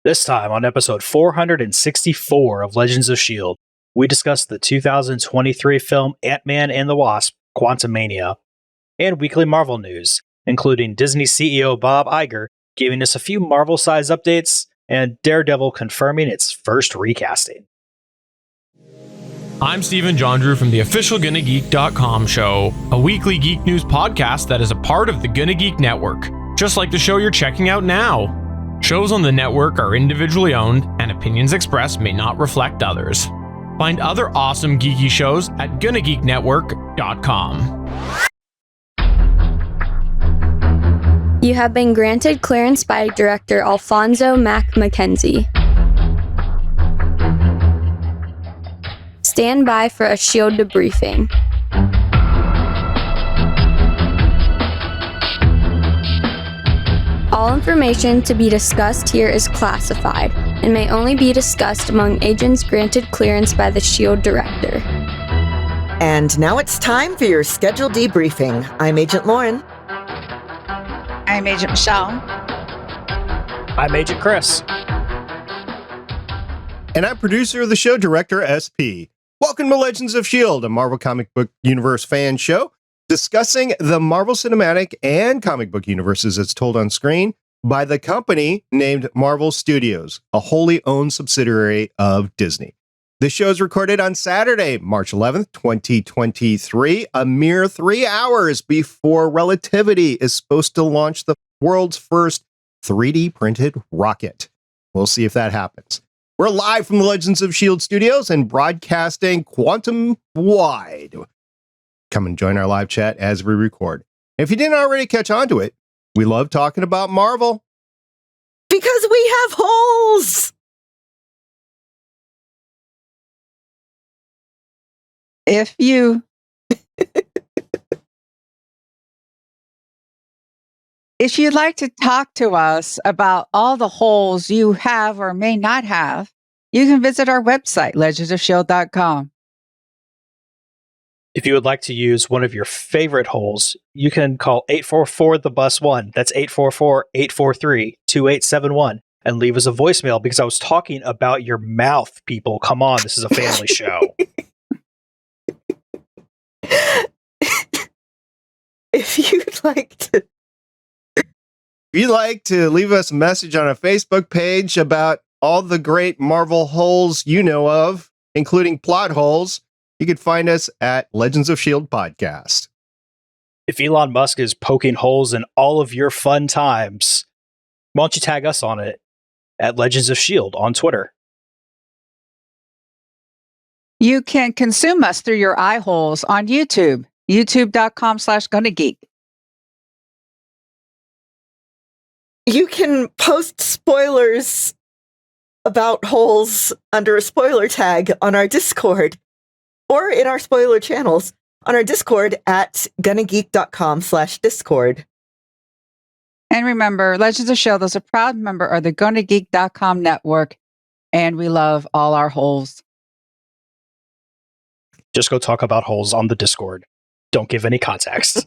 This time on episode 464 of Legends of S.H.I.E.L.D., we discuss the 2023 film Ant-Man and the Wasp Quantumania, and weekly Marvel news, including Disney CEO Bob Iger giving us a few Marvel-sized updates, and Daredevil confirming its first recasting. I'm Stephen John Drew from the official GonnaGeek.com show, a weekly geek news podcast that is a part of the Gonna Geek Network, just like the show you're checking out now. Shows on the network are individually owned, and opinions expressed may not reflect others. Find other awesome geeky shows at GonnaGeekNetwork.com. You have been granted clearance by director Alfonso Mack Mackenzie. Stand by for a S.H.I.E.L.D. debriefing. All information to be discussed here is classified and may only be discussed among agents granted clearance by the S.H.I.E.L.D. director. And now it's time for your scheduled debriefing. I'm Agent Lauren. I'm Agent Michelle. I'm Agent Chris. And I'm producer of the show, Director SP. Welcome to Legends of S.H.I.E.L.D., a Marvel comic book universe fan show discussing the Marvel Cinematic and comic book universes as told on screen by the company named Marvel Studios, a wholly owned subsidiary of Disney. This show is recorded on Saturday, March 11th, 2023, a mere 3 hours before Relativity is supposed to launch the world's first 3D printed rocket. We'll see if that happens. We're live from the Legends of S.H.I.E.L.D. studios and broadcasting quantum-wide. Come and join our live chat as we record. If you didn't already catch on to it, we love talking about Marvel. Because we have holes! If you'd like to talk to us about all the holes you have or may not have, you can visit our website, legendsofshield.com. If you would like to use one of your favorite holes, you can call 844-THE-BUS-1. That's 844-843-2871. And leave us a voicemail because I was talking about your mouth, people. Come on, this is a family show. If you'd like to leave us a message on a Facebook page about all the great Marvel holes you know of, including plot holes, you can find us at Legends of S.H.I.E.L.D. Podcast. If Elon Musk is poking holes in all of your fun times, why don't you tag us on it at Legends of S.H.I.E.L.D. on Twitter? You can consume us through your eye holes on YouTube, youtube.com/GonnaGeek. You can post spoilers about holes under a spoiler tag on our Discord or in our spoiler channels on our Discord at GonnaGeek.com/Discord. And remember, Legends of S.H.I.E.L.D. is a proud member of the GonnaGeek.com network, and we love all our holes. Just go talk about holes on the Discord. Don't give any context.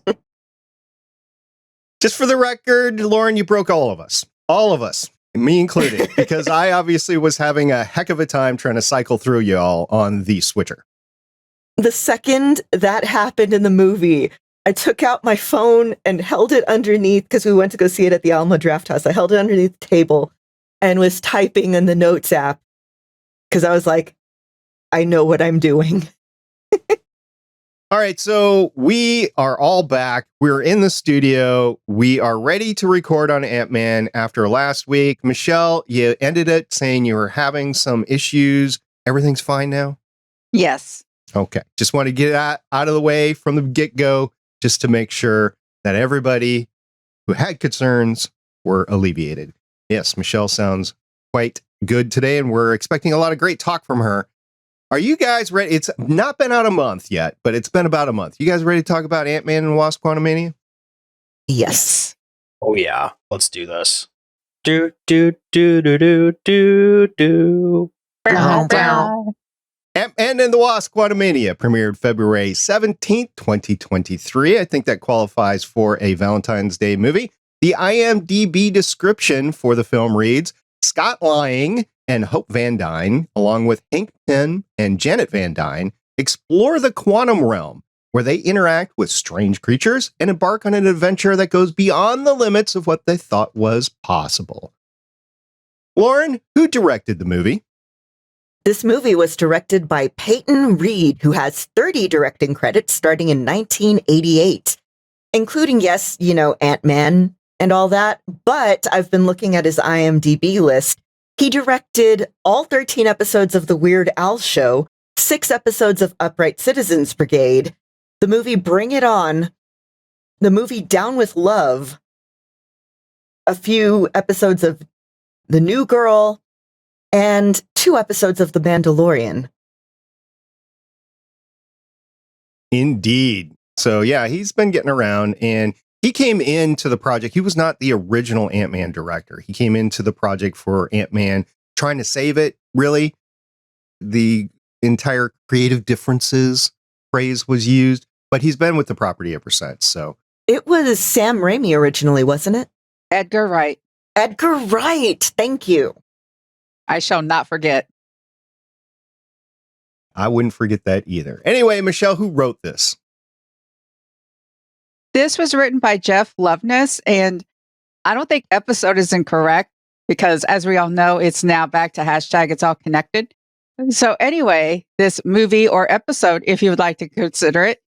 Just for the record, Lauren, you broke all of us, me included, because I obviously was having a heck of a time trying to cycle through y'all on the switcher. The second that happened in the movie, I took out my phone and held it underneath, because we went to go see it at the Alma Draft House. I held it underneath the table and was typing in the Notes app, because I was like, I know what I'm doing. All right, so we are all back. We're in the studio. We are ready to record on Ant-Man after last week. Michelle, you ended it saying you were having some issues. Everything's fine now? Yes. Okay, just want to get out of the way from the get-go, just to make sure that everybody who had concerns were alleviated. Yes, Michelle sounds quite good today, and we're expecting a lot of great talk from her. Are you guys ready? It's not been out a month yet, but it's been about a month. You guys ready to talk about Ant-Man and Wasp Quantumania? Yes. Oh yeah, let's do this. Do do do do do do do. Ant-Man and the Wasp Quantumania premiered February 17th, 2023. I think that qualifies for a Valentine's Day movie. The IMDb description for the film reads, Scott Lang and Hope Van Dyne, along with Hank Pym and Janet Van Dyne, explore the quantum realm, where they interact with strange creatures and embark on an adventure that goes beyond the limits of what they thought was possible. Lauren, who directed the movie? This movie was directed by Peyton Reed, who has 30 directing credits starting in 1988, including, yes, Ant-Man and all that. But I've been looking at his IMDb list. He directed all 13 episodes of The Weird Al Show, 6 episodes of Upright Citizens Brigade, the movie Bring It On, the movie Down with Love, a few episodes of The New Girl, and 2 episodes of The Mandalorian. Indeed. So yeah, he's been getting around, and he came into the project. He was not the original Ant-Man director. He came into the project for Ant-Man, trying to save it, really. The entire creative differences phrase was used, but he's been with the property ever since. So It was Sam Raimi originally, wasn't it? Edgar Wright. Edgar Wright. Thank you. I shall not forget. I wouldn't forget that either. Anyway, Michelle, who wrote this? This was written by Jeff Loveness, and I don't think episode is incorrect because, as we all know, it's now back to hashtag it's all connected. So anyway, this movie or episode, if you would like to consider it,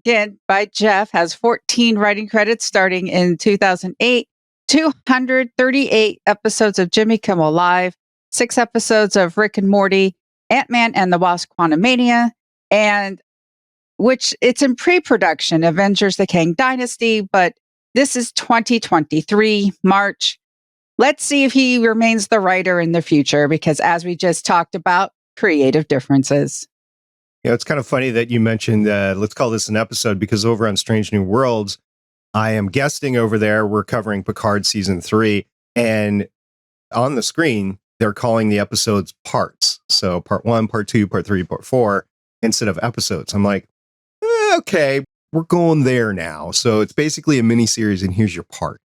again, by Jeff, has 14 writing credits starting in 2008, 238 episodes of Jimmy Kimmel Live, 6 episodes of Rick and Morty, Ant-Man and the Wasp Quantumania, and which it's in pre-production, Avengers the Kang Dynasty, but this is 2023, March. Let's see if he remains the writer in the future, because as we just talked about, creative differences. Yeah, it's kind of funny that you mentioned, let's call this an episode, because over on Strange New Worlds, I am guesting over there. We're covering Picard Season 3, and on the screen, they're calling the episodes parts. So part 1, part 2, part 3, part 4, instead of episodes. I'm like, okay, we're going there now. So it's basically a miniseries, and here's your part.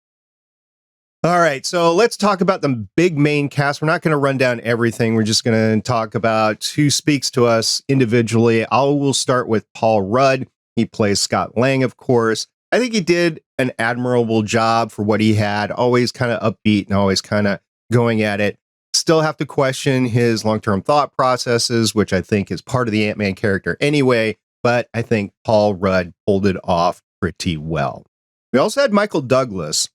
All right, so let's talk about the big main cast. We're not going to run down everything. We're just going to talk about who speaks to us individually. We'll start with Paul Rudd. He plays Scott Lang, of course. I think he did an admirable job for what he had, always kind of upbeat and always kind of going at it. Still have to question his long-term thought processes, which I think is part of the Ant-Man character anyway, but I think Paul Rudd pulled it off pretty well. We also had Michael Douglas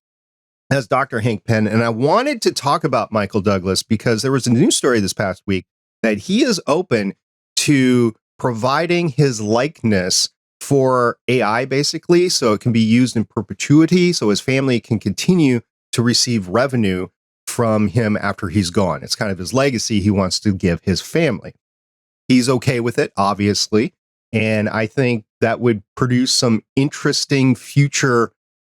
as Dr. Hank Pym, and I wanted to talk about Michael Douglas because there was a news story this past week that he is open to providing his likeness for AI, basically, so it can be used in perpetuity, so his family can continue to receive revenue from him after he's gone. It's kind of his legacy he wants to give his family. He's okay with it, obviously, and I think that would produce some interesting future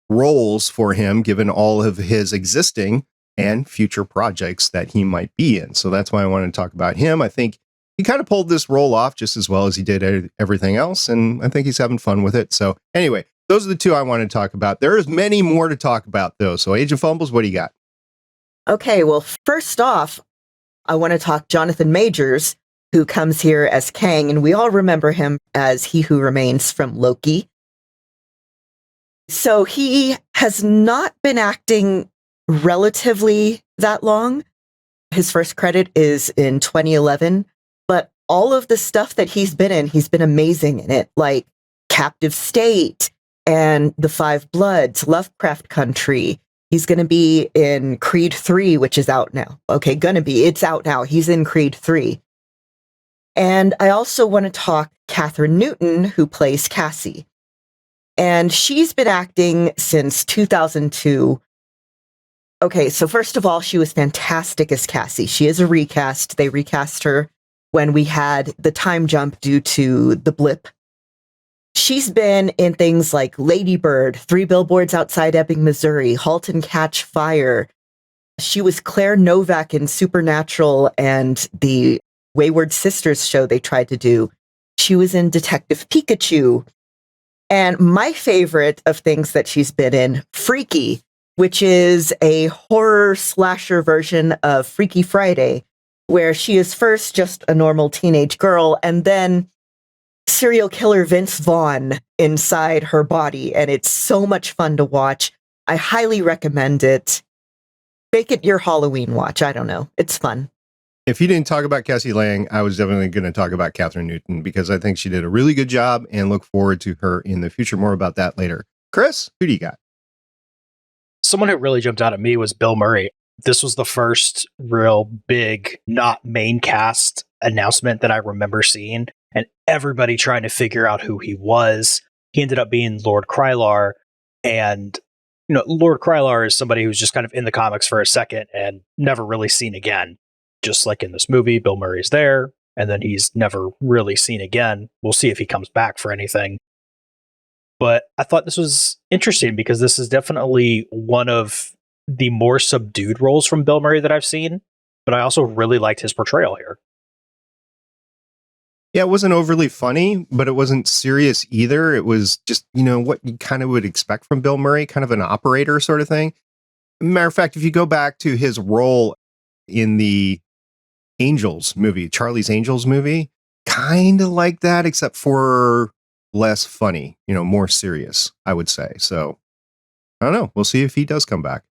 roles for him, given all of his existing and future projects that he might be in. So that's why I wanted to talk about him. I think he kind of pulled this role off just as well as he did everything else, and I think he's having fun with it. So anyway, those are the two I wanted to talk about. There's many more to talk about, though. So Age of Fumbles, what do you got? Okay, well, first off, I want to talk Jonathan Majors, who comes here as Kang, and we all remember him as He Who Remains from Loki. So he has not been acting relatively that long. His first credit is in 2011, but all of the stuff that he's been amazing in it, like Captive State and The Five Bloods, Lovecraft Country. He's going to be in Creed 3, which is out now. Okay, it's out now. He's in Creed 3. And I also want to talk Kathryn Newton, who plays Cassie. And she's been acting since 2002. Okay, so first of all, she was fantastic as Cassie. She is a recast. They recast her when we had the time jump due to the blip. She's been in things like Lady Bird, 3 Billboards Outside Ebbing, Missouri, Halt and Catch Fire. She was Claire Novak in Supernatural and the Wayward Sisters show they tried to do. She was in Detective Pikachu. And my favorite of things that she's been in, Freaky. which is a horror slasher version of Freaky Friday, where she is first just a normal teenage girl and then serial killer Vince Vaughn inside her body. And it's so much fun to watch. I highly recommend it. Make it your Halloween watch. I don't know. It's fun. If you didn't talk about Cassie Lang, I was definitely going to talk about Kathryn Newton because I think she did a really good job and look forward to her in the future. More about that later. Chris, who do you got? Someone who really jumped out at me was Bill Murray. This was the first real big, not main cast announcement that I remember seeing, and everybody trying to figure out who he was. He ended up being Lord Krylar, and Lord Krylar is somebody who's just kind of in the comics for a second and never really seen again. Just like in this movie, Bill Murray's there, and then he's never really seen again. We'll see if he comes back for anything. But I thought this was interesting because this is definitely one of the more subdued roles from Bill Murray that I've seen, but I also really liked his portrayal here. Yeah, it wasn't overly funny, but it wasn't serious either. It was just, what you kind of would expect from Bill Murray, kind of an operator sort of thing. Matter of fact, if you go back to his role in the Angels movie, Charlie's Angels movie, kind of like that, except for less funny, more serious, I would say. So I don't know. We'll see if he does come back.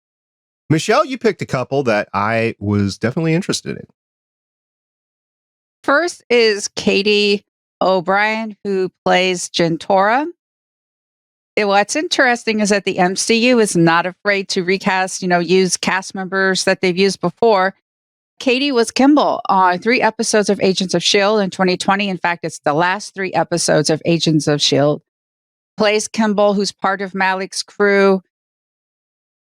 Michelle, you picked a couple that I was definitely interested in. First is Katy O'Brien, who plays Jentorra. What's interesting is that the MCU is not afraid to recast, use cast members that they've used before. Katy was Kimball on 3 episodes of Agents of S.H.I.E.L.D. in 2020. In fact, it's the last 3 episodes of Agents of S.H.I.E.L.D. Plays Kimball, who's part of Malik's crew.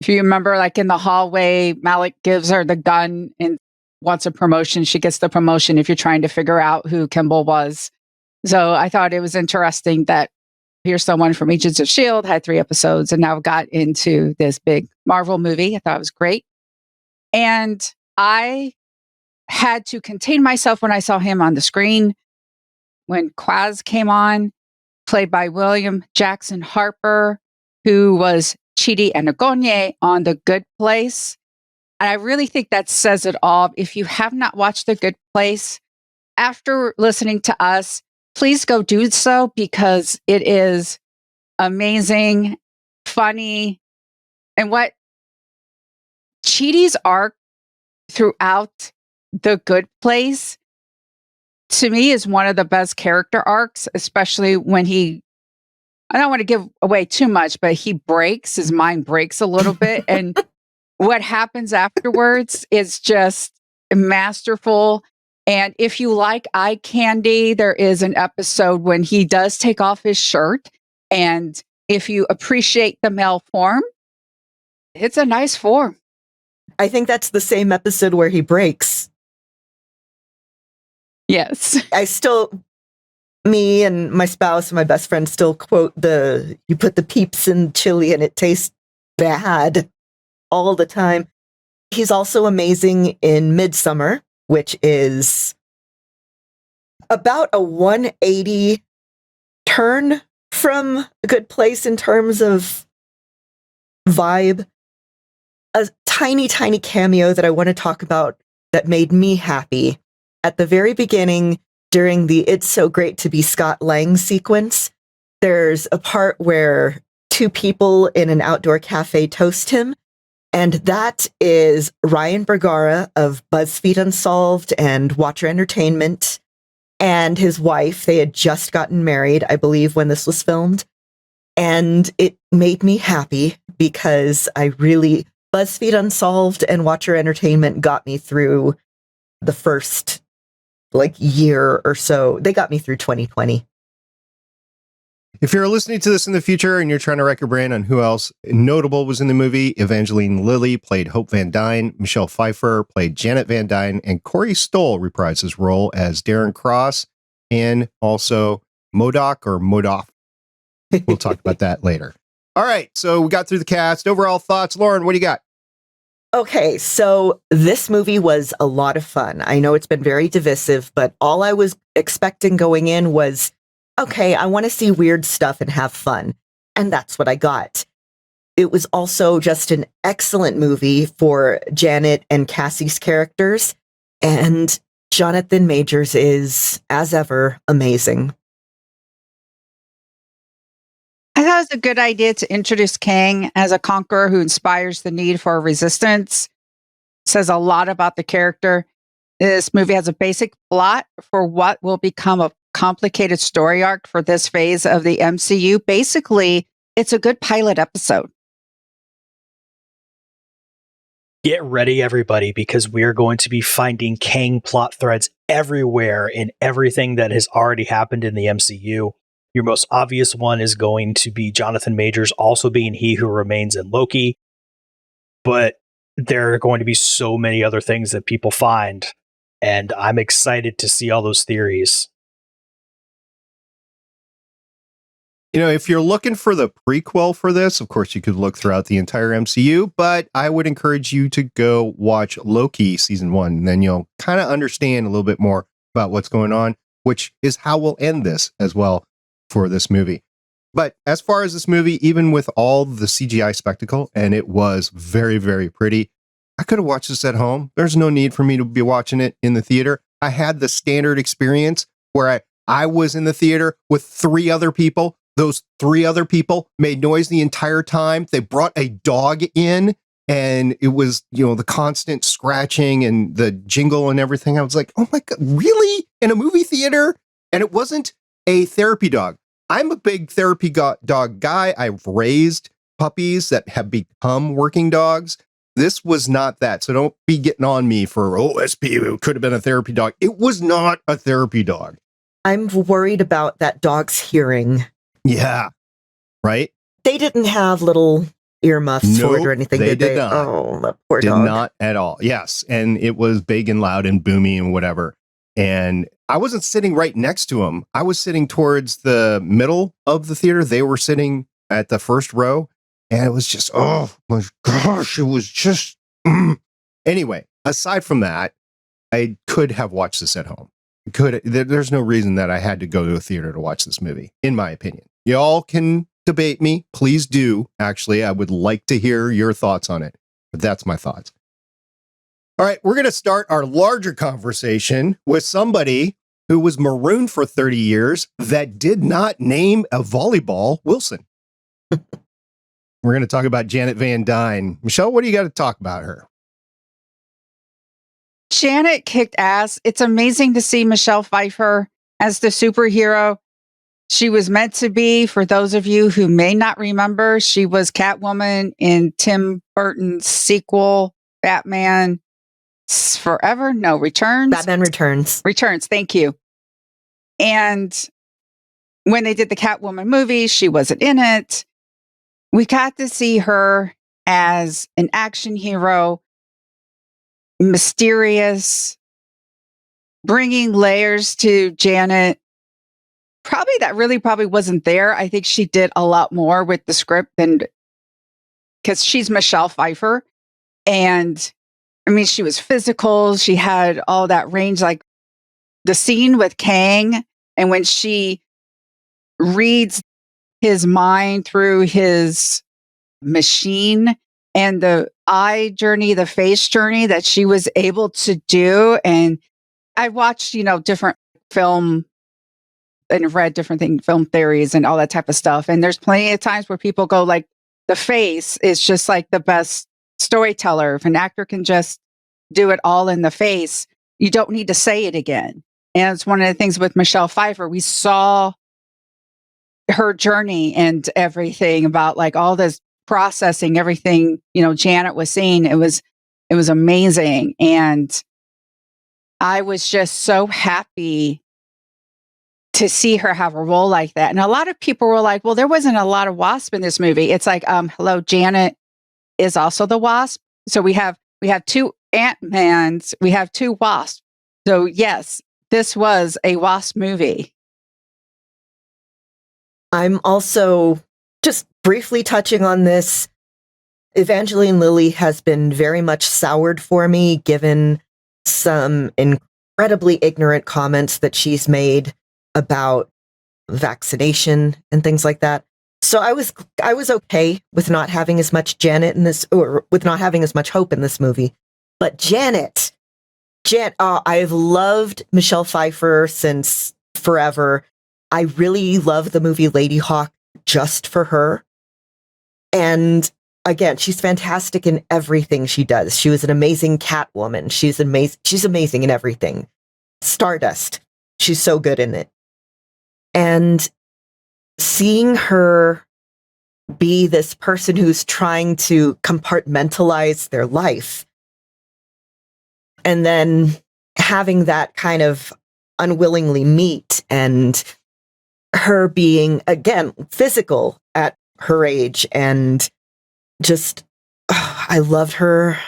If you remember, like in the hallway, Malik gives her the gun and wants a promotion. She gets the promotion if you're trying to figure out who Kimball was. So I thought it was interesting that here's someone from Agents of S.H.I.E.L.D., had 3 episodes, and now got into this big Marvel movie. I thought it was great. And I had to contain myself when I saw him on the screen. When Quaz came on, played by William Jackson Harper, who was Chidi Anagonye on The Good Place. And I really think that says it all. If you have not watched The Good Place, after listening to us, please go do so because it is amazing, funny. And what Chidi's arc throughout The Good Place, to me, is one of the best character arcs, especially when I don't want to give away too much, but his mind breaks a little bit. And what happens afterwards is just masterful. And if you like eye candy, there is an episode when he does take off his shirt. And if you appreciate the male form, it's a nice form. I think that's the same episode where he breaks. Yes. Me and my spouse and my best friend still quote you put the peeps in chili and it tastes bad all the time. He's also amazing in Midsummer, which is about a 180 turn from A Good Place in terms of vibe. A tiny, tiny cameo that I want to talk about that made me happy. At the very beginning, during the It's So Great to Be Scott Lang sequence, there's a part where 2 people in an outdoor cafe toast him, and that is Ryan Bergara of BuzzFeed Unsolved and Watcher Entertainment, and his wife. They had just gotten married, I believe, when this was filmed, and it made me happy because BuzzFeed Unsolved and Watcher Entertainment got me through the first year or so. They got me through 2020. If you're listening to this in the future and you're trying to rack your brain on who else notable was in the movie, Evangeline Lilly played Hope Van Dyne, Michelle Pfeiffer played Janet Van Dyne, and Corey Stoll reprised his role as Darren Cross, and also M.O.D.O.K or M.O.D.O.K. We'll talk about that later. All right, so we got through the cast. Overall thoughts. Lauren, what do you got? Okay, so this movie was a lot of fun. I know it's been very divisive, but all I was expecting going in was, okay, I want to see weird stuff and have fun. And that's what I got. it was also just an excellent movie for Janet and Cassie's characters. And Jonathan Majors is, as ever, amazing. I thought it was a good idea to introduce Kang as a conqueror who inspires the need for resistance. Says a lot about the character. This movie has a basic plot for what will become a complicated story arc for this phase of the MCU. Basically, it's a good pilot episode. Get ready, everybody, because we are going to be finding Kang plot threads everywhere in everything that has already happened in the MCU. Your most obvious one is going to be Jonathan Majors also being He Who Remains in Loki. But there are going to be so many other things that people find, and I'm excited to see all those theories. You know, if you're looking for the prequel for this, of course, you could look throughout the entire MCU, but I would encourage you to go watch Loki season 1, and then you'll kind of understand a little bit more about what's going on, which is how we'll end this as well for this movie. But as far as this movie, even with all the CGI spectacle, and it was very, very pretty, I could have watched this at home. There's no need for me to be watching it in the theater. I had the standard experience where I was in the theater with 3 other people. Those 3 other people made noise the entire time. They brought a dog in, and it was, the constant scratching and the jingle and everything. I was like, oh my God, really? In a movie theater? And it wasn't a therapy dog. I'm a big therapy dog guy. I've raised puppies that have become working dogs. This was not that. So don't be getting on me for, SP, it could have been a therapy dog. It was not a therapy dog. I'm worried about that dog's hearing. Yeah. Right? They didn't have little earmuffs for it or anything, they did they? Not. Oh, that poor did dog. Did not at all. Yes. And it was big and loud and boomy and whatever. And I wasn't sitting right next to him. I was sitting towards the middle of the theater. They were sitting at the first row. And it was just, oh my gosh, it was just... Anyway, aside from that, I could have watched this at home. There's no reason that I had to go to a theater to watch this movie, in my opinion. Y'all can debate me. Please do. Actually, I would like to hear your thoughts on it. But that's my thoughts. All right, we're going to start our larger conversation with somebody who was marooned for 30 years that did not name a volleyball Wilson. We're going to talk about Janet Van Dyne. Michelle, what do you got to talk about her? Janet kicked ass. It's amazing to see Michelle Pfeiffer as the superhero she was meant to be. For those of you who may not remember, she was Catwoman in Tim Burton's sequel, Batman Forever? No, Returns? Batman Returns. Returns, thank you. And when they did the Catwoman movie, she wasn't in it. We got to see her as an action hero, mysterious, bringing layers to Janet. Probably wasn't there. I think she did a lot more with the script than, because she's Michelle Pfeiffer. And I mean, she was physical. She had all that range, like the scene with Kang. And when she reads his mind through his machine and the eye journey, the face journey that she was able to do. And I watched, different film and read different film theories and all that type of stuff. And there's plenty of times where people go like, the face is just like the best storyteller. If an actor can just do it all in the face, you don't need to say it again. And it's one of the things with Michelle Pfeiffer. We saw her journey and everything about like all this processing, everything, Janet was saying. It was amazing. And I was just so happy to see her have a role like that. And a lot of people were like, well, there wasn't a lot of Wasp in this movie. It's like, hello, Janet is also the Wasp. So we have 2 Ant-Mans, we have 2 Wasps. So yes, this was a Wasp movie. I'm also just briefly touching on this. Evangeline Lilly has been very much soured for me, given some incredibly ignorant comments that she's made about vaccination and things like that. So I was okay with not having as much Janet in this, or with not having as much Hope in this movie. But I've loved Michelle Pfeiffer since forever. I really love the movie Lady Hawk just for her. And again, she's fantastic in everything she does. She was an amazing Catwoman. She's amazing in everything. Stardust. She's so good in it. And seeing her be this person who's trying to compartmentalize their life, and then having that kind of unwillingly meet, and her being, again, physical at her age, and just, I loved her.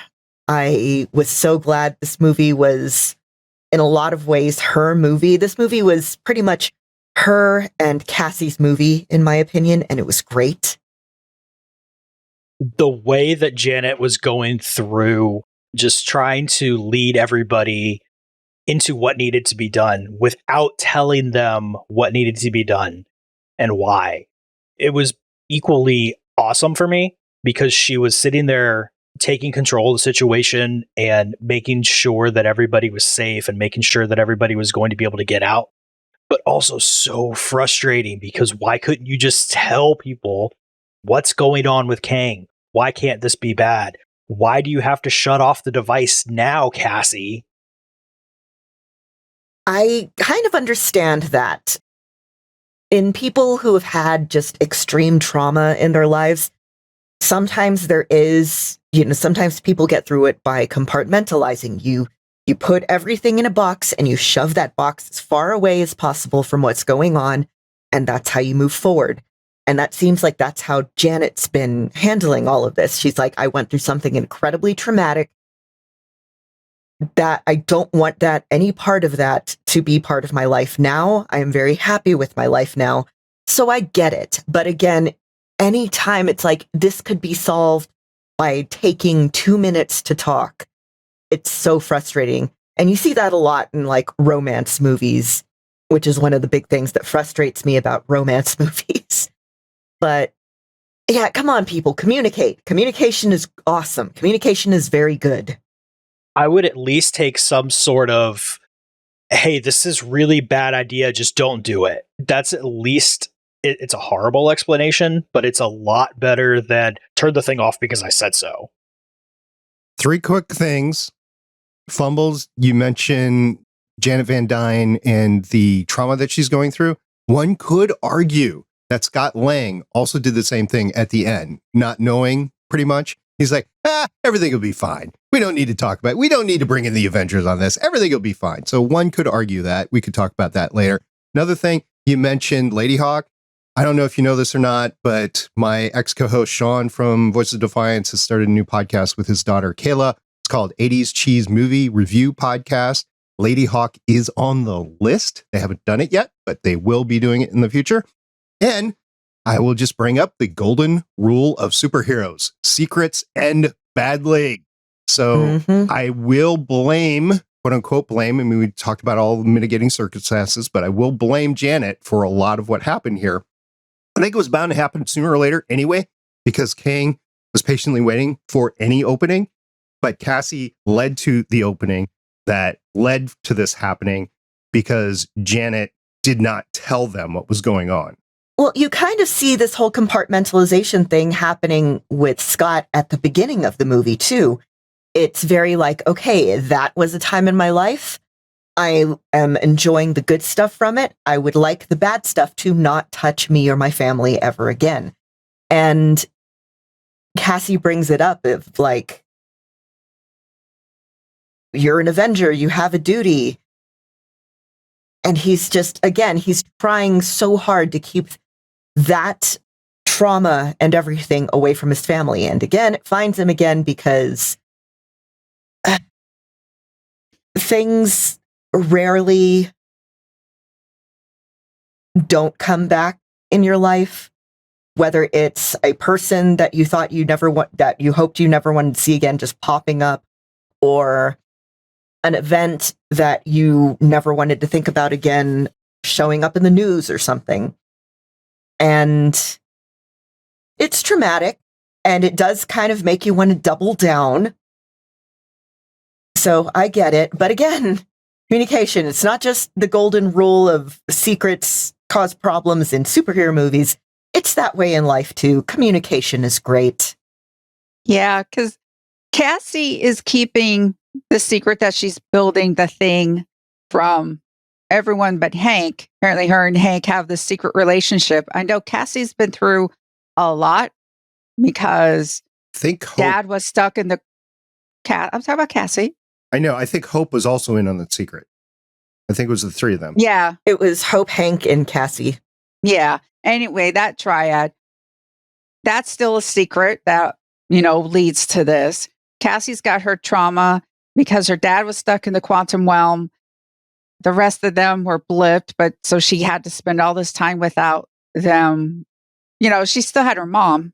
I was so glad this movie was, in a lot of ways, her movie. This movie was pretty much her and Cassie's movie, in my opinion, and it was great. The way that Janet was going through just trying to lead everybody into what needed to be done without telling them what needed to be done and why. It was equally awesome for me because she was sitting there taking control of the situation and making sure that everybody was safe and making sure that everybody was going to be able to get out. But also so frustrating because why couldn't you just tell people what's going on with Kang? Why can't this be bad? Why do you have to shut off the device now, Cassie? I kind of understand that. In people who have had just extreme trauma in their lives, sometimes there is, sometimes people get through it by compartmentalizing. You put everything in a box and you shove that box as far away as possible from what's going on, and that's how you move forward. And that seems like that's how Janet's been handling all of this. She's like, I went through something incredibly traumatic that I don't want that, any part of that, to be part of my life now. I am very happy with my life now. So I get it. But again, anytime it's like, this could be solved by taking 2 minutes to talk. It's so frustrating. And you see that a lot in like romance movies, which is one of the big things that frustrates me about romance movies. But yeah, come on, people, communicate. Communication is awesome. Communication is very good. I would at least take some sort of, hey, this is really bad idea, just don't do it. That's at least, it's a horrible explanation, but it's a lot better than turn the thing off because I said so. 3 quick things. Fumbles, you mentioned Janet Van Dyne and the trauma that she's going through. One could argue that Scott Lang also did the same thing at the end, not knowing pretty much. He's like, everything will be fine. We don't need to talk about it. We don't need to bring in the Avengers on this. Everything will be fine. So one could argue that. We could talk about that later. Another thing, you mentioned Lady Hawk. I don't know if you know this or not, but my ex-co-host Sean from Voices of Defiance has started a new podcast with his daughter Kayla. It's called 80s Cheese Movie Review Podcast. Lady Hawk is on the list. They haven't done it yet, but they will be doing it in the future. And I will just bring up the golden rule of superheroes: secrets end badly. So I will blame, quote unquote blame. I mean, we talked about all the mitigating circumstances, but I will blame Janet for a lot of what happened here. I think it was bound to happen sooner or later anyway, because Kang was patiently waiting for any opening, but Cassie led to the opening that led to this happening because Janet did not tell them what was going on. Well, you kind of see this whole compartmentalization thing happening with Scott at the beginning of the movie, too. It's very like, okay, that was a time in my life. I am enjoying the good stuff from it. I would like the bad stuff to not touch me or my family ever again. And Cassie brings it up of like, you're an Avenger, you have a duty. And he's just, again, he's trying so hard to keep that trauma and everything away from his family. And again, it finds him again because things rarely don't come back in your life, whether it's a person that you thought you never that you hoped you never wanted to see again just popping up, or an event that you never wanted to think about again showing up in the news or something. And it's traumatic, and it does kind of make you want to double down. So I get it. But again, communication, it's not just the golden rule of secrets cause problems in superhero movies. It's that way in life too. Communication is great. Yeah, because Cassie is keeping the secret that she's building the thing from everyone but Hank. Apparently her and Hank have this secret relationship. I know Cassie's been through a lot because Think Hope. Dad was stuck in the cat. I'm talking about Cassie. I know. I think Hope was also in on that secret. I think it was the three of them. Yeah. It was Hope, Hank, and Cassie. Yeah. Anyway, that triad, that's still a secret that, leads to this. Cassie's got her trauma because her dad was stuck in the quantum realm. The rest of them were blipped, but so she had to spend all this time without them. She still had her mom,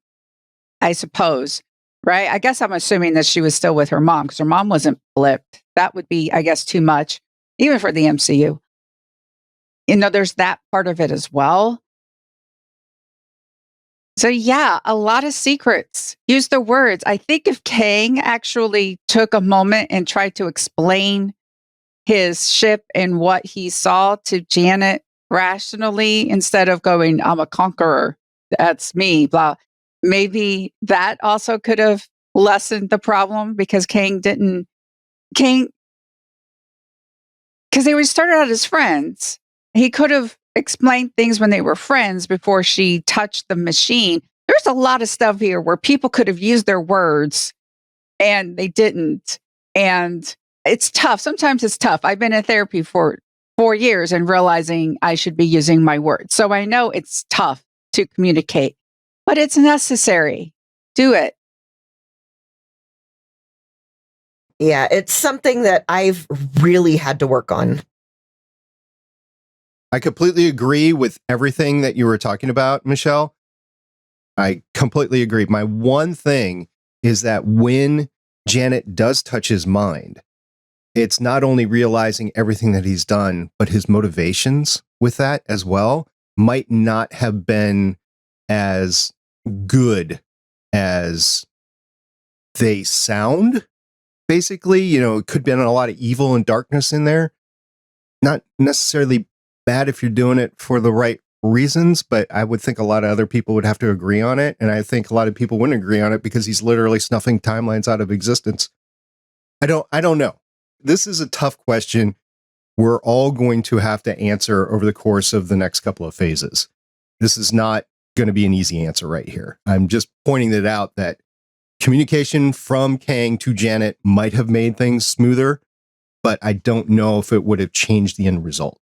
I suppose, right? I guess I'm assuming that she was still with her mom because her mom wasn't blipped. That would be, I guess, too much, even for the MCU. There's that part of it as well. So yeah, a lot of secrets. Use the words. I think if Kang actually took a moment and tried to explain his ship and what he saw to Janet rationally instead of going, I'm a conqueror, that's me, blah. Maybe that also could have lessened the problem because Kang, because they were started out as friends. He could have explained things when they were friends before she touched the machine. There's a lot of stuff here where people could have used their words and they didn't. And it's tough. Sometimes it's tough. I've been in therapy for 4 years and realizing I should be using my words. So I know it's tough to communicate, but it's necessary. Do it. Yeah, it's something that I've really had to work on. I completely agree with everything that you were talking about, Michelle. I completely agree. My one thing is that when Janet does touch his mind, it's not only realizing everything that he's done, but his motivations with that as well might not have been as good as they sound. Basically, it could have been a lot of evil and darkness in there. Not necessarily bad if you're doing it for the right reasons, but I would think a lot of other people would have to agree on it. And I think a lot of people wouldn't agree on it because he's literally snuffing timelines out of existence. I don't know. This is a tough question. We're all going to have to answer over the course of the next couple of phases. This is not going to be an easy answer right here. I'm just pointing it out that communication from Kang to Janet might have made things smoother, but I don't know if it would have changed the end result.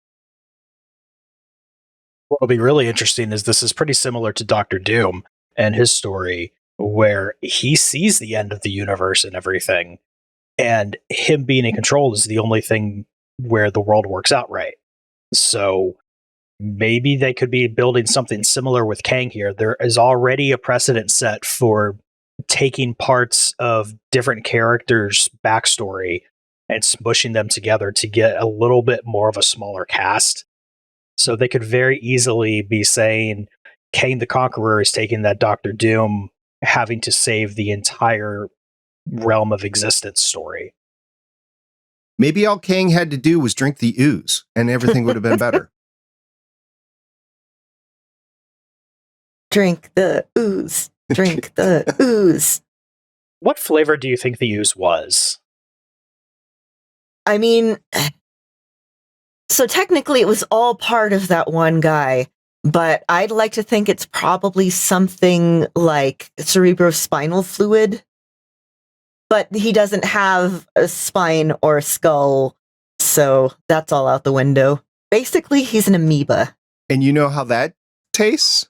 What'll be really interesting is this is pretty similar to Doctor Doom and his story, where he sees the end of the universe and everything, and him being in control is the only thing where the world works out right. So maybe they could be building something similar with Kang here. There is already a precedent set for taking parts of different characters' backstory and smushing them together to get a little bit more of a smaller cast. So they could very easily be saying Kang the Conqueror is taking that Doctor Doom having to save the entire realm of existence story. Maybe all Kang had to do was drink the ooze and everything would have been better. Drink the ooze. Drink the ooze. What flavor do you think the ooze was? I mean, so technically it was all part of that one guy, but I'd like to think it's probably something like cerebrospinal fluid. But he doesn't have a spine or a skull, so that's all out the window. Basically, he's an amoeba. And you know how that tastes?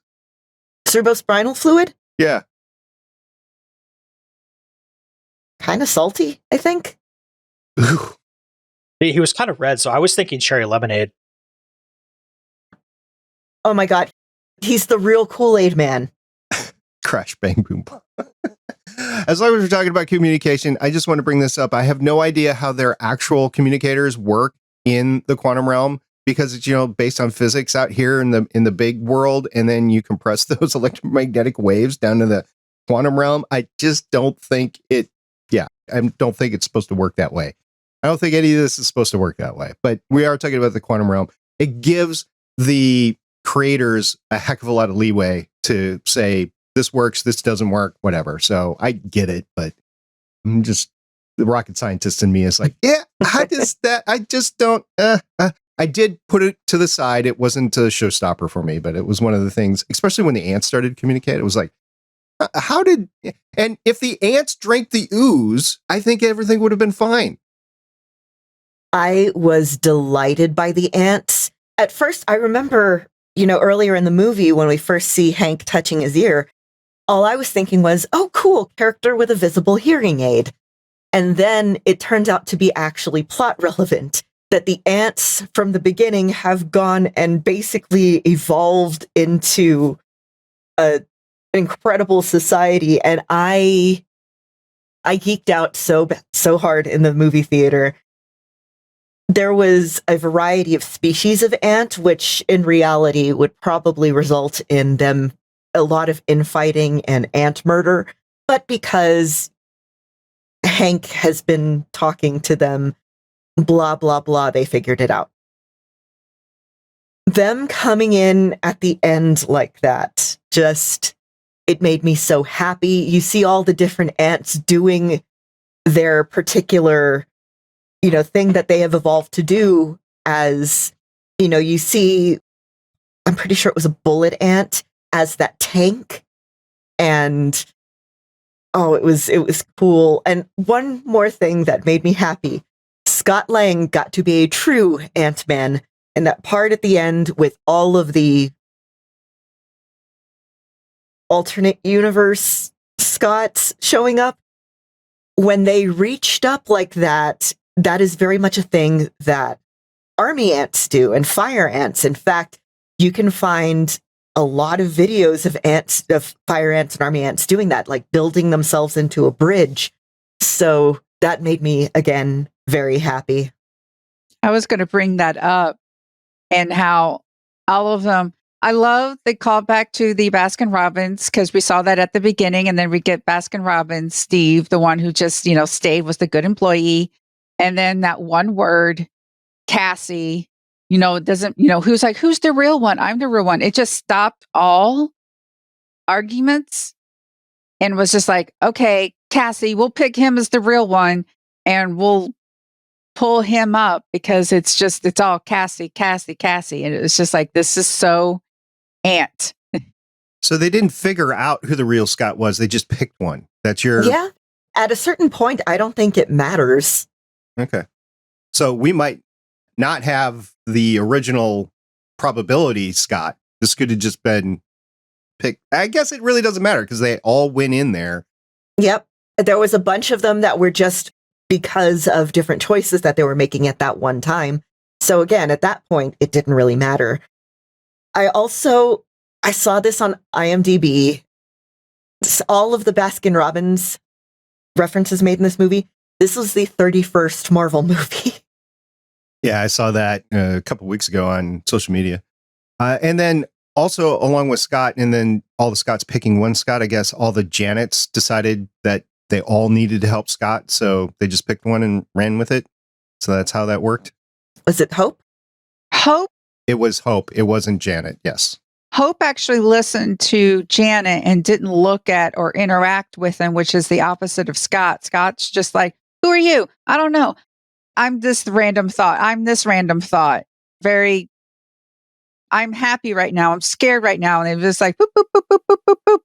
Cerebrospinal fluid? Yeah. Kind of salty, I think. Ooh. He was kind of red, so I was thinking cherry lemonade. Oh my god. He's the real Kool-Aid man. Crash, bang, boom. As long as we're talking about communication, I just want to bring this up. I have no idea how their actual communicators work in the quantum realm. because it's, based on physics out here in the big world, and then you compress those electromagnetic waves down to the quantum realm. I just don't think I don't think it's supposed to work that way. I don't think any of this is supposed to work that way, but we are talking about the quantum realm. It gives the creators a heck of a lot of leeway to say, this works, this doesn't work, whatever. So I get it, but I'm just, the rocket scientist in me is like, yeah, how does that? I just don't, I did put it to the side. It wasn't a showstopper for me, but it was one of the things, especially when the ants started to communicate. It was like, and if the ants drank the ooze, I think everything would have been fine. I was delighted by the ants. At first, I remember, earlier in the movie when we first see Hank touching his ear, all I was thinking was, oh, cool, character with a visible hearing aid. And then it turned out to be actually plot relevant, that the ants from the beginning have gone and basically evolved into an incredible society. And I geeked out so hard in the movie theater. There was a variety of species of ant, which in reality would probably result in them a lot of infighting and ant murder. But because Hank has been talking to them, blah, blah, blah, they figured it out. Them coming in at the end like that, it made me so happy. You see all the different ants doing their particular, thing that they have evolved to do. As, you see, I'm pretty sure it was a bullet ant as that tank. And, it was cool. And one more thing that made me happy, Scott Lang got to be a true Ant-Man. And that part at the end with all of the alternate universe Scotts showing up, when they reached up like that, that is very much a thing that army ants do and fire ants. In fact, you can find a lot of videos of fire ants and army ants doing that, like building themselves into a bridge. So that made me, again, very happy. I was going to bring that up, and how all of them, I love the callback to the Baskin Robbins, because we saw that at the beginning, and then we get Baskin Robbins, Steve, the one who just, stayed, was the good employee. And then that one word, Cassie, doesn't, who's like, who's the real one? I'm the real one. It just stopped all arguments and was just like, okay, Cassie, we'll pick him as the real one and we'll pull him up, because it's all Cassie, Cassie, Cassie. And it's just like, this is so ant. So they didn't figure out who the real Scott was. They just picked one. That's your... Yeah. At a certain point, I don't think it matters. Okay. So we might not have the original probability Scott. This could have just been picked. I guess it really doesn't matter because they all went in there. Yep. There was a bunch of them that were just because of different choices that they were making at that one time. So again, at that point, it didn't really matter. I saw this on IMDb. All of the Baskin Robbins references made in this movie. This was the 31st Marvel movie. Yeah, I saw that a couple weeks ago on social media. And then also along with Scott, and then all the Scotts picking one Scott, I guess all the Janets decided that they all needed to help Scott. So they just picked one and ran with it. So that's how that worked. Was it Hope? Hope? It was Hope. It wasn't Janet. Yes. Hope actually listened to Janet and didn't look at or interact with him, which is the opposite of Scott. Scott's just like, who are you? I don't know. I'm this random thought. I'm happy right now. I'm scared right now. And it was just like, boop, boop, boop, boop, boop, boop, boop.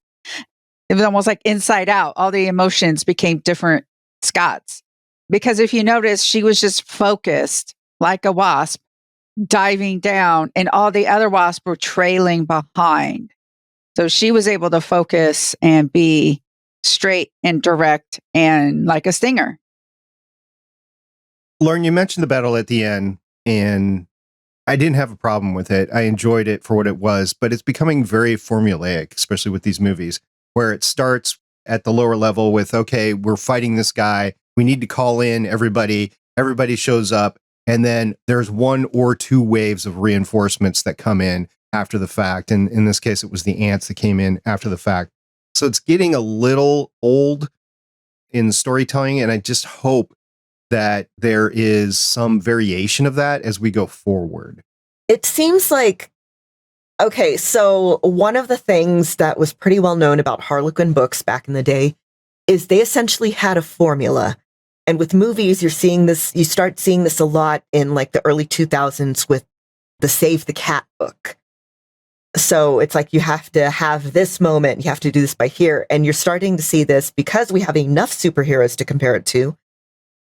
It was almost like Inside Out. All the emotions became different Scotts. Because if you notice, she was just focused like a wasp, diving down, and all the other wasps were trailing behind. So she was able to focus and be straight and direct and like a stinger. Lauren, you mentioned the battle at the end, and I didn't have a problem with it. I enjoyed it for what it was, but it's becoming very formulaic, especially with these movies, where it starts at the lower level with, okay, we're fighting this guy. We need to call in everybody. Everybody shows up. And then there's 1 or 2 waves of reinforcements that come in after the fact. And in this case, it was the ants that came in after the fact. So it's getting a little old in storytelling. And I just hope that there is some variation of that as we go forward. It seems like, okay, so one of the things that was pretty well known about Harlequin books back in the day is they essentially had a formula. And with movies, you start seeing this a lot in like the early 2000s with the Save the Cat book. So it's like you have to have this moment, you have to do this by here. And you're starting to see this because we have enough superheroes to compare it to.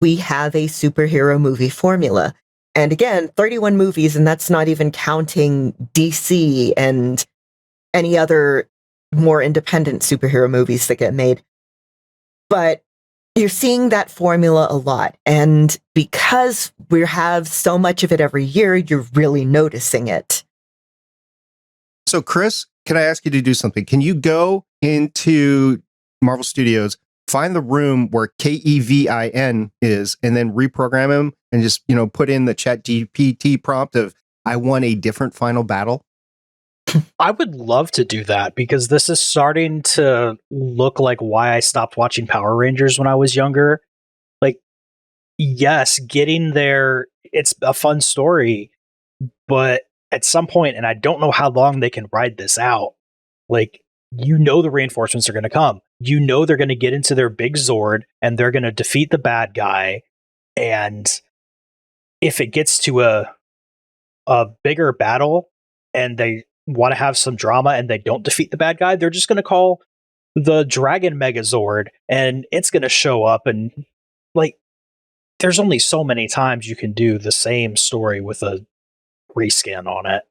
We have a superhero movie formula. And again, 31 movies, and that's not even counting DC and any other more independent superhero movies that get made. But you're seeing that formula a lot. And because we have so much of it every year, you're really noticing it. So, Chris, can I ask you to do something? Can you go into Marvel Studios, find the room where Kevin is, and then reprogram him and just, put in the ChatGPT prompt of, I want a different final battle? I would love to do that because this is starting to look like why I stopped watching Power Rangers when I was younger. Like, yes, getting there, it's a fun story, but at some point, and I don't know how long they can ride this out, like, the reinforcements are going to come. They're going to get into their big Zord and they're going to defeat the bad guy. And if it gets to a bigger battle and they want to have some drama and they don't defeat the bad guy, they're just going to call the Dragon Megazord and it's going to show up. And like, there's only so many times you can do the same story with a reskin on it.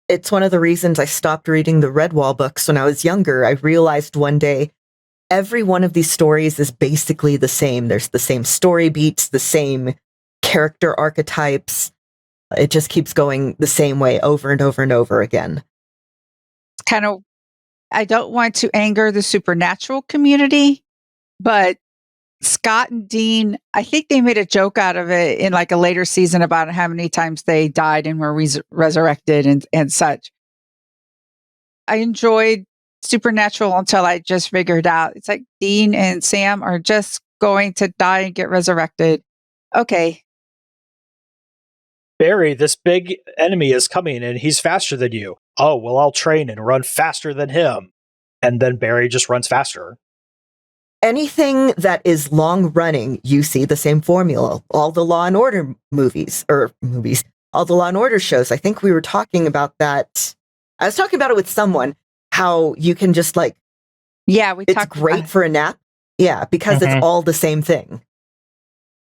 It's one of the reasons I stopped reading the Redwall books when I was younger. I realized one day every one of these stories is basically the same. There's the same story beats, the same character archetypes. It just keeps going the same way over and over and over again. Kind of, I don't want to anger the supernatural community, but Scott and Dean, I think they made a joke out of it in like a later season about how many times they died and were resurrected and such. I enjoyed Supernatural until I just figured out it's like Dean and Sam are just going to die and get resurrected. Okay. Barry, this big enemy is coming and he's faster than you. Oh, well, I'll train and run faster than him. And then Barry just runs faster. Anything that is long running, you see the same formula. All the Law and Order movies, all the Law and Order shows. I think we were talking about that. I was talking about it with someone, how you can just like, it's great for a nap. Yeah, because it's all the same thing.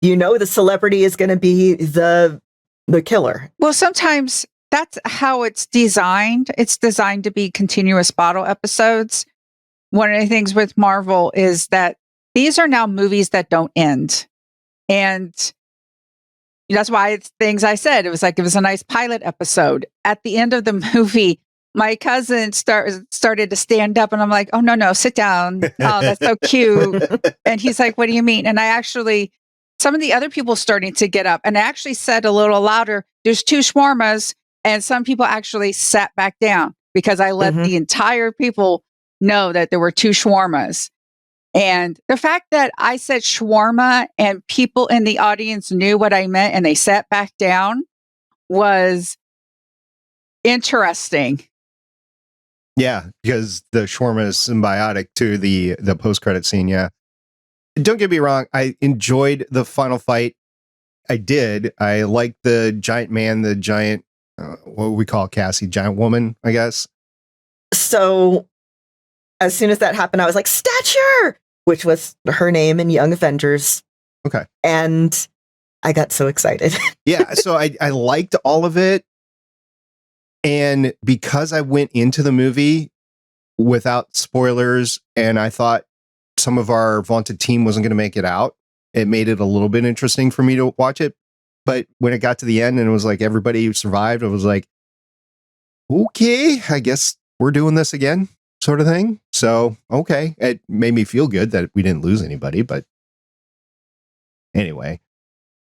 The celebrity is going to be the killer. Well, sometimes that's how it's designed. It's designed to be continuous bottle episodes. One of the things with Marvel is that these are now movies that don't end. And that's why it's things I said. It was a nice pilot episode. At the end of the movie, my cousin started to stand up and I'm like, oh, no, sit down. Oh, that's so cute. And he's like, what do you mean? And some of the other people starting to get up and I actually said a little louder, there's 2 shawarmas. And some people actually sat back down because I let the entire people know that there were 2 shawarmas. And the fact that I said shawarma and people in the audience knew what I meant and they sat back down was interesting. Yeah, because the shawarma is symbiotic to the post-credit scene, yeah. Don't get me wrong, I enjoyed the final fight. I did. I liked the giant man, the giant, what we call Cassie, giant woman, I guess. So as soon as that happened, I was like, Stature! Which was her name in Young Avengers. Okay. And I got so excited. Yeah, so I liked all of it. And because I went into the movie without spoilers, and I thought some of our vaunted team wasn't going to make it out, it made it a little bit interesting for me to watch it. But when it got to the end and it was like everybody survived, it was like, okay, I guess we're doing this again, sort of thing. So, okay. It made me feel good that we didn't lose anybody, but anyway.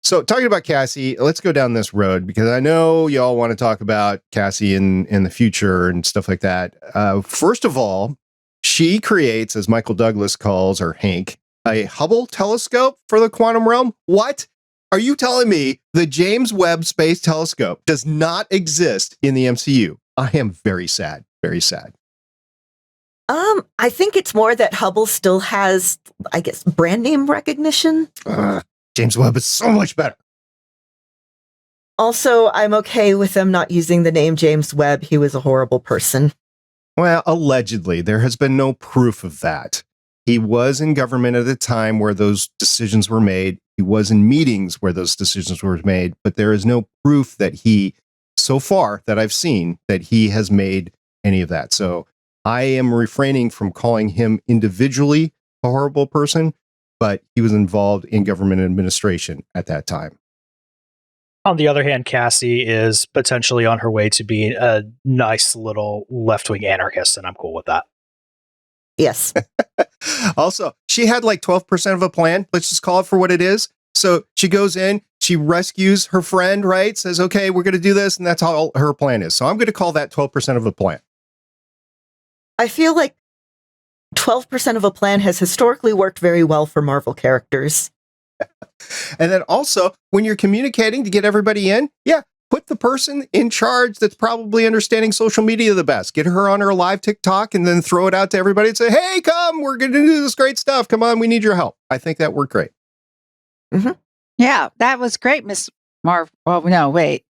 So talking about Cassie, let's go down this road because I know y'all want to talk about Cassie in the future and stuff like that. First of all, she creates, as Michael Douglas calls, or Hank, a Hubble telescope for the quantum realm. What? Are you telling me the James Webb Space Telescope does not exist in the MCU? I am very sad. Very sad. I think it's more that Hubble still has, I guess, brand name recognition. James Webb is so much better. Also, I'm okay with them not using the name James Webb. He was a horrible person. Well, allegedly, there has been no proof of that. He was in government at a time where those decisions were made. He was in meetings where those decisions were made, but there is no proof that he, so far that I've seen, that he has made any of that. So I am refraining from calling him individually a horrible person, but he was involved in government administration at that time. On the other hand, Cassie is potentially on her way to being a nice little left-wing anarchist, and I'm cool with that. Yes. Also, she had like 12% of a plan. Let's just call it for what it is. So she goes in, she rescues her friend, right? Says, okay, we're going to do this. And that's all her plan is. So I'm going to call that 12% of a plan. I feel like 12% of a plan has historically worked very well for Marvel characters. And then also, when you're communicating to get everybody in, put the person in charge that's probably understanding social media the best. Get her on her live TikTok and then throw it out to everybody and say, hey, come, we're going to do this great stuff. Come on, we need your help. I think that worked great. Mm-hmm. Yeah, that was great, Miss Marvel. Oh, no, wait.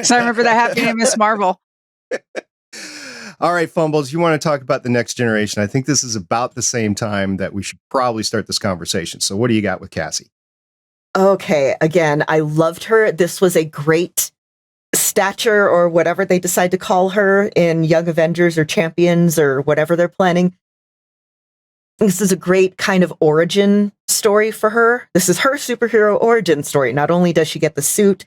So I remember that happening to Miss Marvel. All right, Fumbles, you want to talk about the next generation. I think this is about the same time that we should probably start this conversation. So what do you got with Cassie? Okay, again, I loved her. This was a great Stature, or whatever they decide to call her in Young Avengers or Champions or whatever they're planning. This is a great kind of origin story for her. This is her superhero origin story. Not only does she get the suit,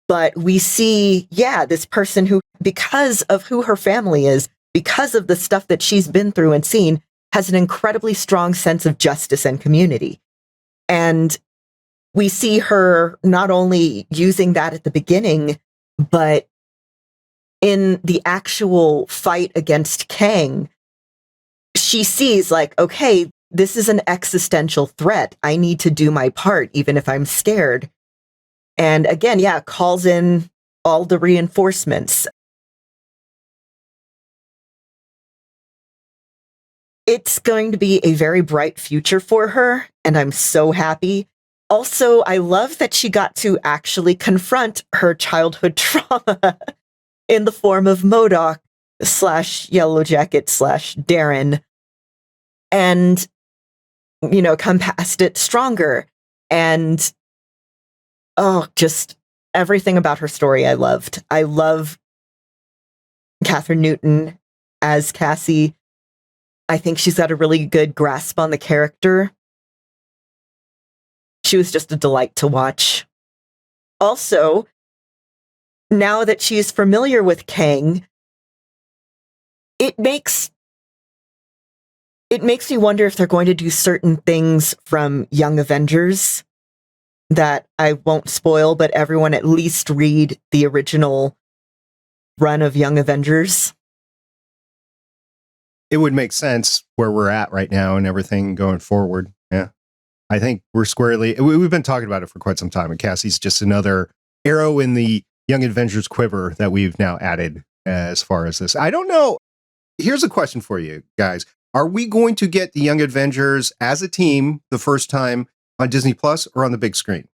but we see, this person who, because of who her family is, because of the stuff that she's been through and seen, has an incredibly strong sense of justice and community. And we see her not only using that at the beginning, but in the actual fight against Kang, she sees like, okay, this is an existential threat. I need to do my part, even if I'm scared. And again, calls in all the reinforcements. It's going to be a very bright future for her, and I'm so happy. Also, I love that she got to actually confront her childhood trauma in the form of M.O.D.O.K / Yellow Jacket / Darren, and, come past it stronger. And, just everything about her story I loved. I love Kathryn Newton as Cassie. I think she's got a really good grasp on the character. She was just a delight to watch. Also, now that she's familiar with Kang, it makes me wonder if they're going to do certain things from Young Avengers that I won't spoil, but everyone at least read the original run of Young Avengers. It would make sense where we're at right now and everything going forward. Yeah. I think we're squarely, we've been talking about it for quite some time, and Cassie's just another arrow in the Young Avengers quiver that we've now added as far as this. I don't know. Here's a question for you guys. Are we going to get the Young Avengers as a team the first time on Disney Plus or on the big screen?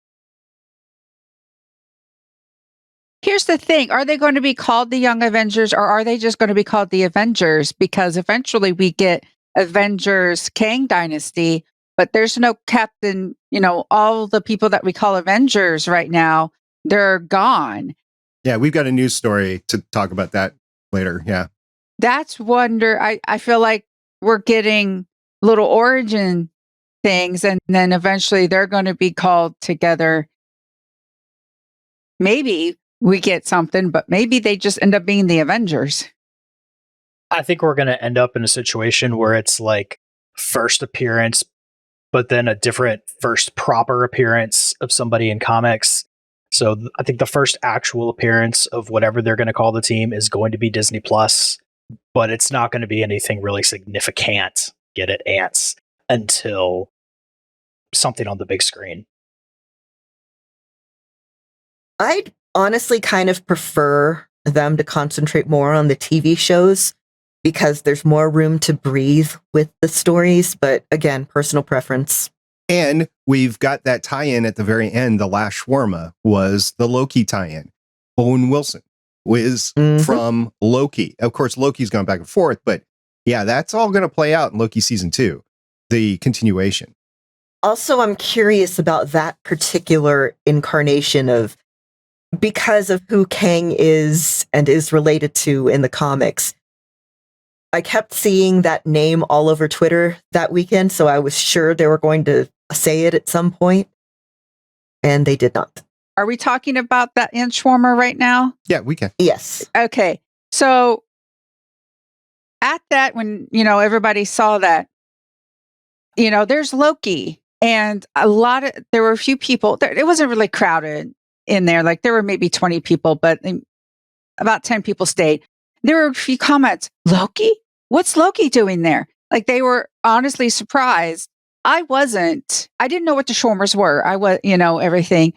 Here's the thing. Are they going to be called the Young Avengers, or are they just going to be called the Avengers? Because eventually we get Avengers Kang Dynasty, but there's no Captain, all the people that we call Avengers right now, they're gone. Yeah, we've got a news story to talk about that later. Yeah. That's wonder. I feel like we're getting little origin things, and then eventually they're going to be called together. Maybe we get something, but maybe they just end up being the Avengers. I think we're going to end up in a situation where it's like first appearance but then a different first proper appearance of somebody in comics. So I think the first actual appearance of whatever they're going to call the team is going to be Disney Plus, but it's not going to be anything really significant, get it, ants, until something on the big screen. I'd honestly kind of prefer them to concentrate more on the TV shows because there's more room to breathe with the stories. But again, personal preference. And we've got that tie-in at the very end. The last shawarma was the Loki tie-in. Owen Wilson was from Loki. Of course, Loki's gone back and forth, but yeah, that's all going to play out in Loki season 2, the continuation. Also, I'm curious about that particular incarnation of, because of who Kang is and is related to in the comics. I kept seeing that name all over Twitter that weekend, so I was sure they were going to say it at some point, and they did not. Are we talking about that Inchwarmer right now? Yeah, we can. Yes. Okay. So at that, when, everybody saw that, there's Loki, and there were a few people, it wasn't really crowded in there. Like there were maybe 20 people, but about 10 people stayed. There were a few comments, Loki? What's Loki doing there? Like they were honestly surprised. I wasn't. I didn't know what the shawarmas were. I was, everything.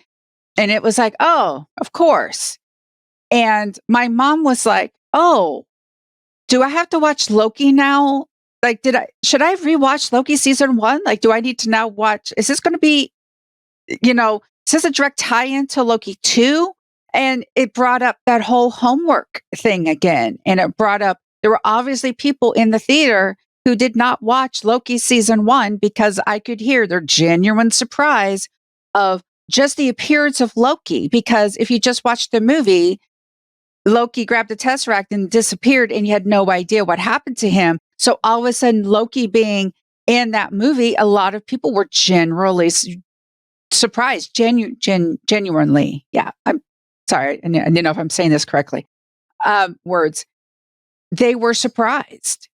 And it was like, oh, of course. And my mom was like, oh, do I have to watch Loki now? Like, should I rewatch Loki season 1? Like, do I need to now watch? Is this going to be, is this a direct tie-in to Loki 2? And it brought up that whole homework thing again. And it brought up, there were obviously people in the theater who did not watch Loki season 1 because I could hear their genuine surprise of just the appearance of Loki. Because if you just watched the movie, Loki grabbed the Tesseract and disappeared and you had no idea what happened to him. So all of a sudden, Loki being in that movie, a lot of people were generally surprised, genuinely. Yeah, I'm sorry. I didn't know if I'm saying this correctly. Words. They were surprised.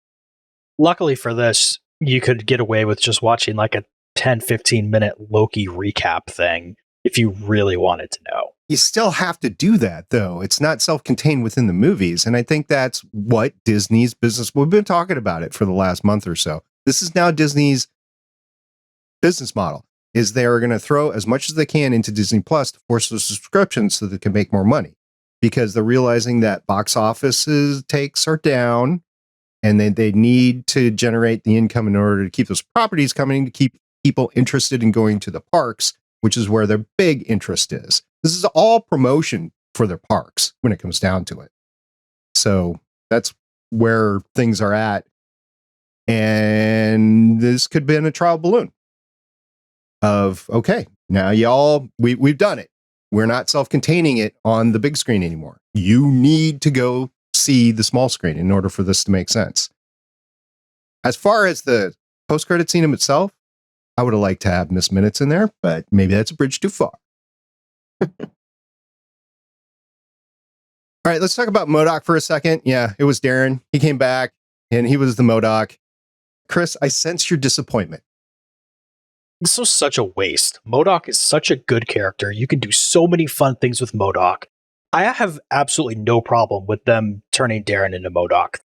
Luckily for this, you could get away with just watching like a 10-15 minute Loki recap thing if you really wanted to know. You still have to do that, though. It's not self-contained within the movies. And I think that's what Disney's business, we've been talking about it for the last month or so. This is now Disney's business model, is they're going to throw as much as they can into Disney Plus to force those subscriptions so they can make more money. Because they're realizing that box offices takes are down, and they need to generate the income in order to keep those properties coming, to keep people interested in going to the parks, which is where their big interest is. This is all promotion for their parks when it comes down to it. So that's where things are at. And this could be in a trial balloon of, okay, now y'all, we've done it. We're not self-containing it on the big screen anymore. You need to go see the small screen in order for this to make sense. As far as the post-credit scene itself, I would have liked to have Miss Minutes in there, but maybe that's a bridge too far. All right, let's talk about M.O.D.O.K for a second. Yeah, it was Darren. He came back, and he was the M.O.D.O.K. Chris, I sense your disappointment. This was such a waste. M.O.D.O.K is such a good character. You can do so many fun things with M.O.D.O.K. I have absolutely no problem with them turning Darren into M.O.D.O.K.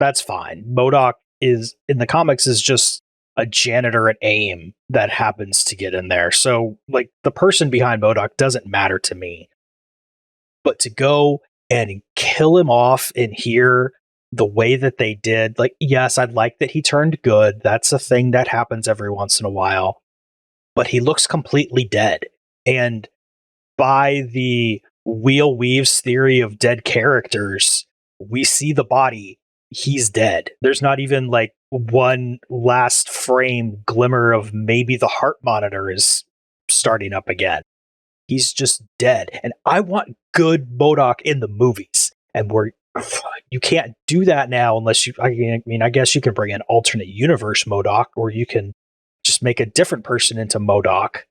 That's fine. M.O.D.O.K is, in the comics, is just a janitor at AIM that happens to get in there. So, like, the person behind M.O.D.O.K doesn't matter to me. But to go and kill him off in here the way that they did, like, yes, I'd like that he turned good. That's a thing that happens every once in a while. But he looks completely dead. And by the Wheel Weaves theory of dead characters, we see the body. He's dead. There's not even like one last frame glimmer of maybe the heart monitor is starting up again. He's just dead. And I want good M.O.D.O.K in the movies. And you can't do that now unless you, I mean, I guess you can bring an alternate universe M.O.D.O.K, or you can just make a different person into M.O.D.O.K.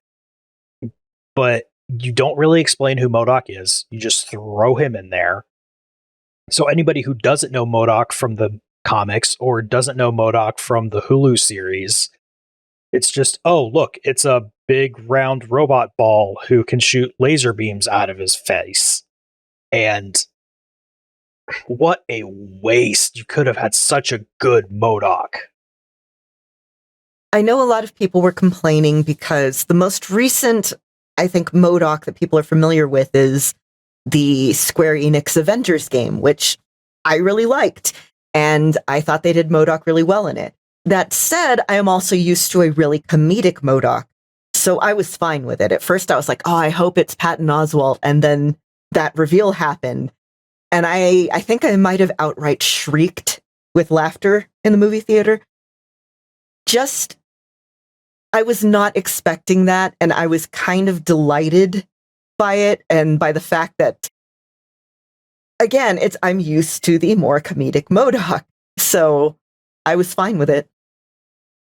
But you don't really explain who M.O.D.O.K is. You just throw him in there. So anybody who doesn't know M.O.D.O.K from the comics or doesn't know M.O.D.O.K from the Hulu series It's just, oh, look, it's a big round robot ball who can shoot laser beams out of his face. And what a waste. You could have had such a good M.O.D.O.K. I know a lot of people were complaining because the most recent, I think, M.O.D.O.K that people are familiar with is the Square Enix Avengers game, which I really liked. And I thought they did M.O.D.O.K really well in it. That said, I am also used to a really comedic M.O.D.O.K. So I was fine with it. At first I was like, oh, I hope it's Patton Oswalt. And then that reveal happened. And I think I might have outright shrieked with laughter in the movie theater. Just, I was not expecting that. And I was kind of delighted by it and by the fact that, again, I'm used to the more comedic M.O.D.O.K. So I was fine with it.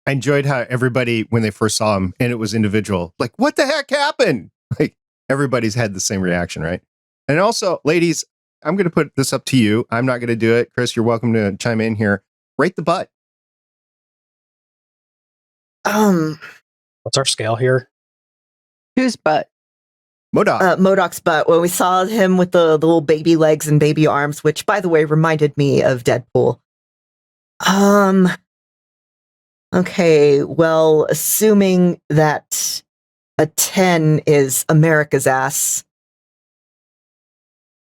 I enjoyed how everybody, when they first saw him, and it was individual, like, what the heck happened? Like, everybody's had the same reaction, right? And also, ladies, I'm going to put this up to you. I'm not going to do it. Chris, you're welcome to chime in here. Rate the butt. What's our scale here? Whose butt? M.O.D.O.K. M.O.D.O.K's butt. When we saw him with the little baby legs and baby arms, which, by the way, reminded me of Deadpool. Okay, well, assuming that a 10 is America's ass,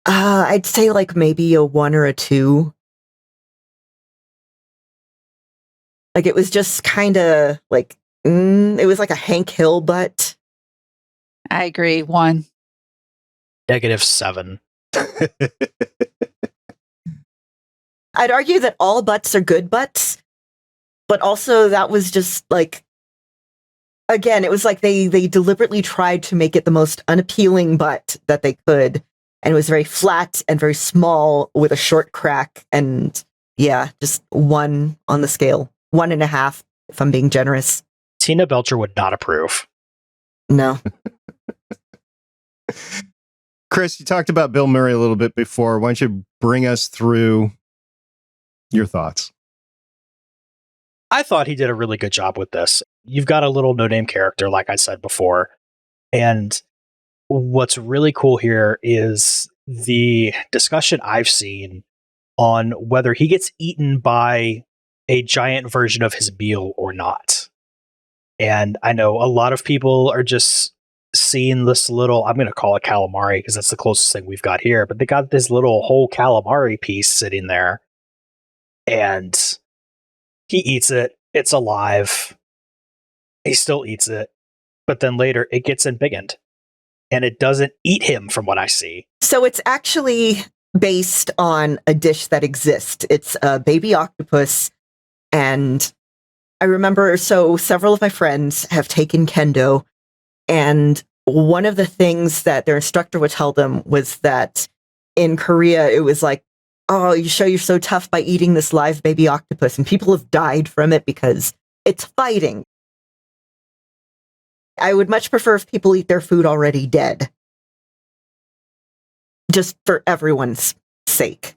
I'd say like maybe a 1 or a 2. Like it was just kind of like, it was like a Hank Hill butt. I agree. 1. -7. I'd argue that all butts are good butts, but also that was just like, again, it was like they deliberately tried to make it the most unappealing butt that they could. And it was very flat and very small with a short crack. And yeah, just 1 on the scale. 1.5, if I'm being generous. Tina Belcher would not approve. No. Chris, you talked about Bill Murray a little bit before. Why don't you bring us through your thoughts? I thought he did a really good job with this. You've got a little no-name character, like I said before. And what's really cool here is the discussion I've seen on whether he gets eaten by a giant version of his meal or not. And I know a lot of people are just seeing this little, I'm going to call it calamari because that's the closest thing we've got here, but they got this little whole calamari piece sitting there. And he eats it. It's alive. He still eats it. But then later it gets embiggened. And it doesn't eat him from what I see. So it's actually based on a dish that exists. It's a baby octopus. And I remember, so several of my friends have taken kendo. And one of the things that their instructor would tell them was that in Korea, it was like, oh, you show you're so tough by eating this live baby octopus. And people have died from it because it's fighting. I would much prefer if people eat their food already dead. Just for everyone's sake.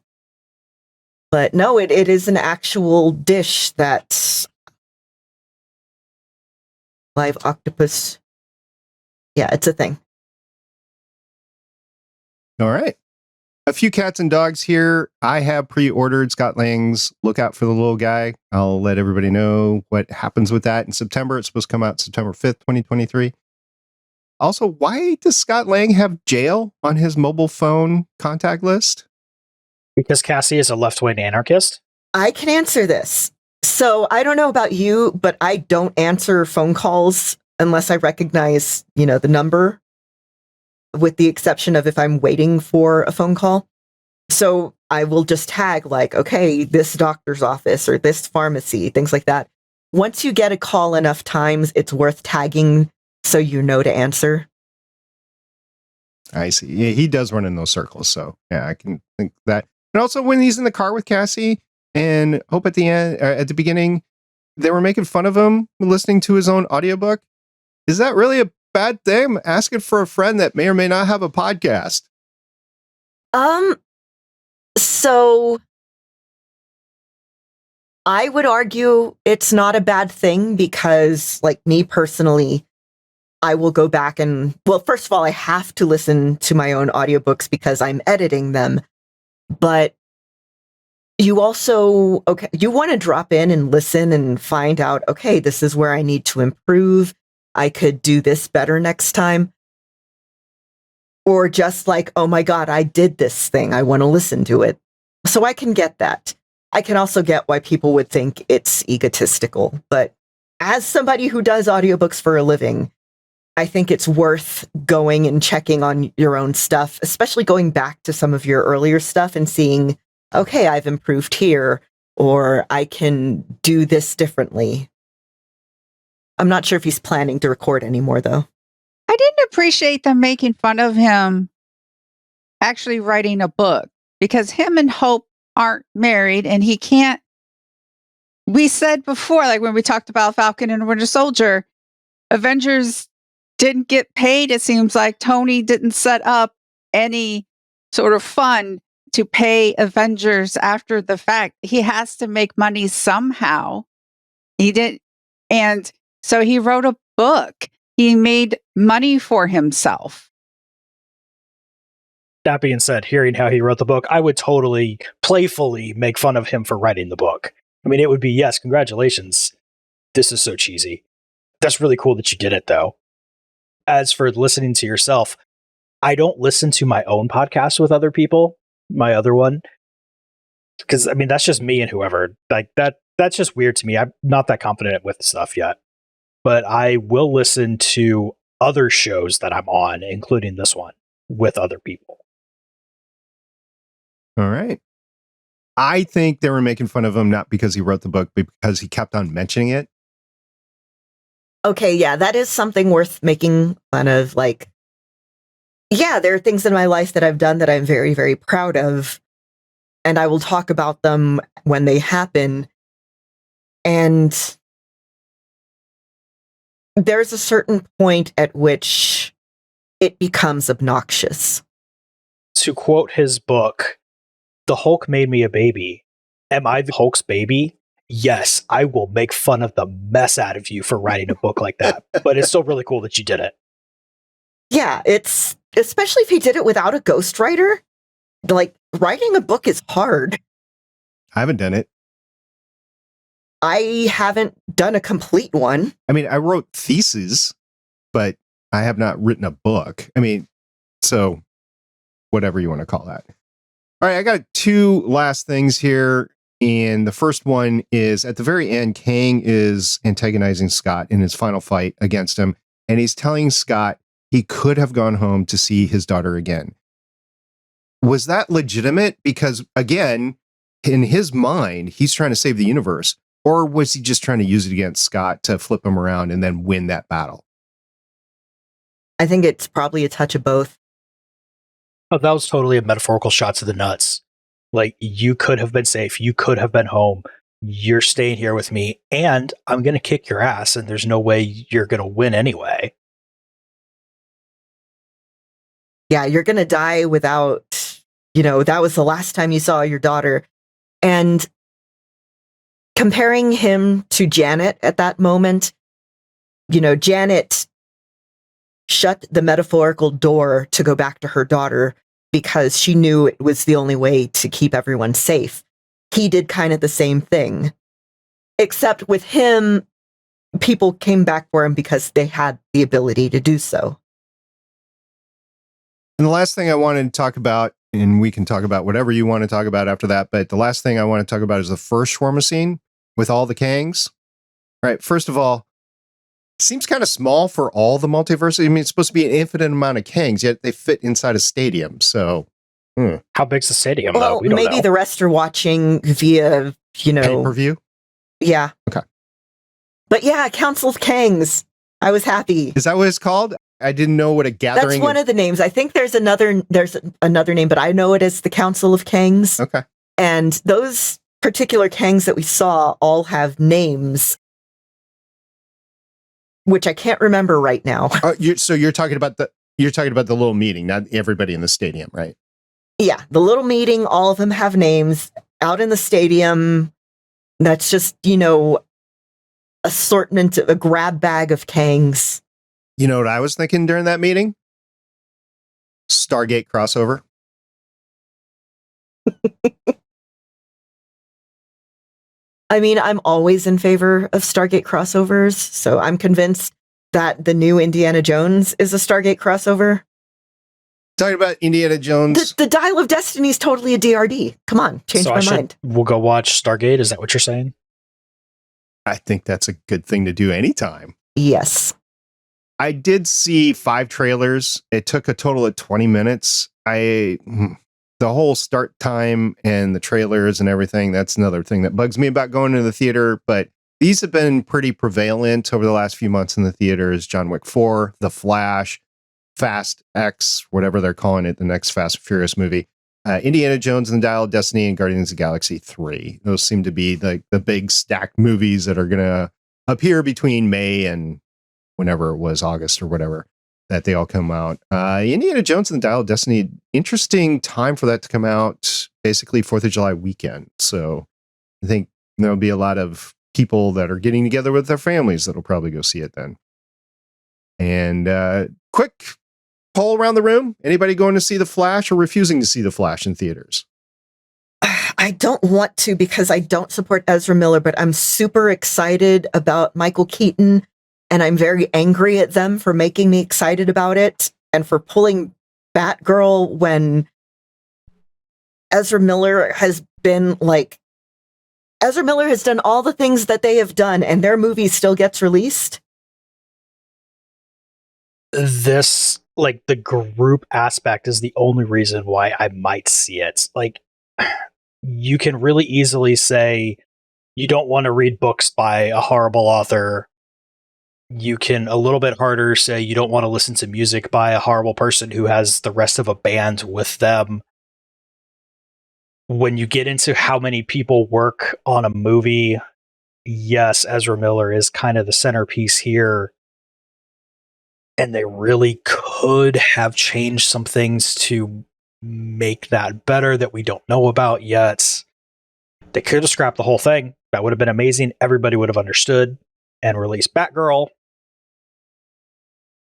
But no, it is an actual dish that's live octopus. Yeah, it's a thing. All right. A few cats and dogs here. I have pre-ordered Scott Lang's Look Out for the Little Guy. I'll let everybody know what happens with that in September. It's supposed to come out September 5th, 2023. Also, why does Scott Lang have jail on his mobile phone contact list? Because Cassie is a left-wing anarchist? I can answer this. So I don't know about you, but I don't answer phone calls unless I recognize, the number, with the exception of if I'm waiting for a phone call. So I will just tag like, okay, this doctor's office or this pharmacy, things like that. Once you get a call enough times, it's worth tagging so you know to answer. I see. Yeah, he does run in those circles. So yeah, I can think that. And also when he's in the car with Cassie and Hope at the end, at the beginning, they were making fun of him listening to his own audiobook. Is that really a bad thing? I'm asking for a friend that may or may not have a podcast. So I would argue it's not a bad thing because, like, me personally, I will go back and, well, first of all, I have to listen to my own audiobooks because I'm editing them. But you also, okay, you want to drop in and listen and find out, okay, this is where I need to improve. I could do this better next time. Or just like, oh my God, I did this thing. I want to listen to it. So I can get that. I can also get why people would think it's egotistical. But as somebody who does audiobooks for a living, I think it's worth going and checking on your own stuff, especially going back to some of your earlier stuff and seeing, okay, I've improved here, or I can do this differently. I'm not sure if he's planning to record anymore, though. I didn't appreciate them making fun of him actually writing a book because him and Hope aren't married and he can't. We said before, like when we talked about Falcon and Winter Soldier, Avengers didn't get paid. It seems like Tony didn't set up any sort of fund to pay Avengers after the fact. He has to make money somehow. He did. And so he wrote a book. He made money for himself. That being said, hearing how he wrote the book, I would totally playfully make fun of him for writing the book. I mean, it would be, yes, congratulations. This is so cheesy. That's really cool that you did it, though. As for listening to yourself, I don't listen to my own podcast with other people, my other one. Because, I mean, that's just me and whoever. Like that's just weird to me. I'm not that confident with stuff yet. But I will listen to other shows that I'm on, including this one, with other people. All right. I think they were making fun of him not because he wrote the book, but because he kept on mentioning it. Okay, yeah, that is something worth making fun of. Like, yeah, there are things in my life that I've done that I'm very, very proud of, and I will talk about them when they happen. And there's a certain point at which it becomes obnoxious. To quote his book, "The Hulk made me a baby. Am I the Hulk's baby? Yes, I will make fun of the mess out of you for writing a book like that." But it's still really cool that you did it. Yeah, it's especially if he did it without a ghostwriter. Like, writing a book is hard. I haven't done it. I haven't done a complete one. I mean, I wrote theses, but I have not written a book. I mean, so whatever you want to call that. All right, I got two last things here. And the first one is at the very end, Kang is antagonizing Scott in his final fight against him. And he's telling Scott he could have gone home to see his daughter again. Was that legitimate? Because again, in his mind, he's trying to save the universe. Or was he just trying to use it against Scott to flip him around and then win that battle? I think it's probably a touch of both. Oh, that was totally a metaphorical shot to the nuts. Like, you could have been safe. You could have been home. You're staying here with me, and I'm going to kick your ass, and there's no way you're going to win anyway. Yeah, you're going to die without, that was the last time you saw your daughter. And comparing him to Janet at that moment, Janet shut the metaphorical door to go back to her daughter because she knew it was the only way to keep everyone safe. He did kind of the same thing. Except with him, people came back for him because they had the ability to do so. And the last thing I wanted to talk about, and we can talk about whatever you want to talk about after that, but the last thing I want to talk about is the first shawarma scene with all the Kangs. All right, first of all, seems kind of small for all the multiverses. I mean, it's supposed to be an infinite amount of Kangs, yet they fit inside a stadium. So, How big's the stadium, Well, though? We don't maybe know. the rest are watching via, pay-per-view? Yeah. Okay. But yeah, Council of Kangs. I was happy. Is that what it's called? I didn't know what a gathering. That's one of the names. I think there's another name, but I know it as the Council of Kangs. Okay. And those particular Kangs that we saw all have names, which I can't remember right now. So you're talking about the little meeting, not everybody in the stadium, right? Yeah, the little meeting, all of them have names. Out in the stadium, That's just, assortment, a grab bag of Kangs. You know what I was thinking during that meeting? Stargate crossover. I mean, I'm always in favor of Stargate crossovers, so I'm convinced that the new Indiana Jones is a Stargate crossover. Talking about Indiana Jones. The Dial of Destiny is totally a DRD. Come on, change my mind. We'll go watch Stargate. Is that what you're saying? I think that's a good thing to do anytime. Yes. I did see 5 trailers. It took a total of 20 minutes. The whole start time and the trailers and everything, that's another thing that bugs me about going to the theater. But these have been pretty prevalent over the last few months in the theaters. John Wick 4, The Flash, Fast X, whatever they're calling it, the next Fast and Furious movie. Indiana Jones and the Dial of Destiny and Guardians of the Galaxy 3. Those seem to be the big stacked movies that are going to appear between May and whenever it was, August or whatever, that they all come out. Indiana Jones and the Dial of Destiny, interesting time for that to come out, basically 4th of July weekend. So I think there'll be a lot of people that are getting together with their families that'll probably go see it then. And quick poll around the room. Anybody going to see The Flash or refusing to see The Flash in theaters? I don't want to because I don't support Ezra Miller, but I'm super excited about Michael Keaton. And I'm very angry at them for making me excited about it and for pulling Batgirl when Ezra Miller has done all the things that they have done and their movie still gets released. This, the group aspect is the only reason why I might see it. You can really easily say you don't want to read books by a horrible author. You can a little bit harder say you don't want to listen to music by a horrible person who has the rest of a band with them. When you get into how many people work on a movie, yes, Ezra Miller is kind of the centerpiece here. And they really could have changed some things to make that better that we don't know about yet. They could have scrapped the whole thing. That would have been amazing. Everybody would have understood and released Batgirl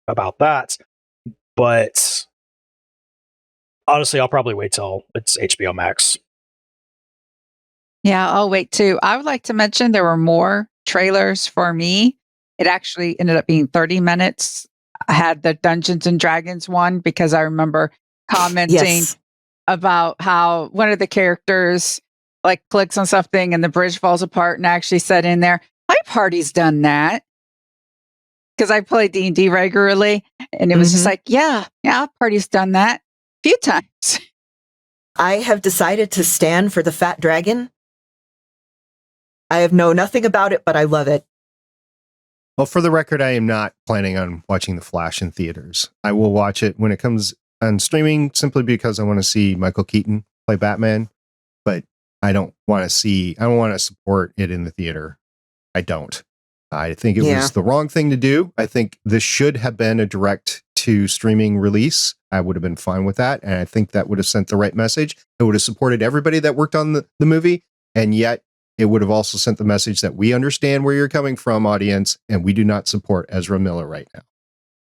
about that. But honestly, I'll probably wait till it's HBO Max. Yeah, I'll wait too. I would like to mention there were more trailers for me. It actually ended up being 30 minutes. I had the Dungeons and Dragons one because I remember commenting about how one of the characters clicks on something and the bridge falls apart, and I actually said in there, my party's done that. Because I play D&D regularly, and it was just yeah, party's done that a few times. I have decided to stand for the fat dragon. I have know nothing about it, but I love it. Well, for the record, I am not planning on watching The Flash in theaters. I will watch it when it comes on streaming simply because I want to see Michael Keaton play Batman, but I don't want to support it in the theater. I don't. I think it was the wrong thing to do. I think this should have been a direct to streaming release. I would have been fine with that. And I think that would have sent the right message. It would have supported everybody that worked on the movie. And yet it would have also sent the message that we understand where you're coming from, audience, and we do not support Ezra Miller right now.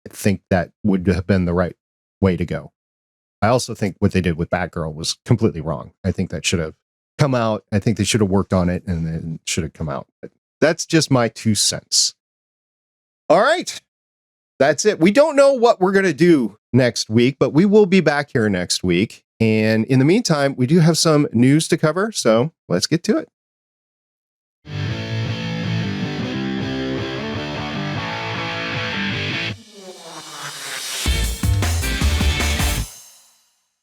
I think that would have been the right way to go. I also think what they did with Batgirl was completely wrong. I think that should have come out. I think they should have worked on it and then it should have come out. But that's just my 2 cents. All right. That's it. We don't know what we're going to do next week, but we will be back here next week. And in the meantime, we do have some news to cover. So let's get to it.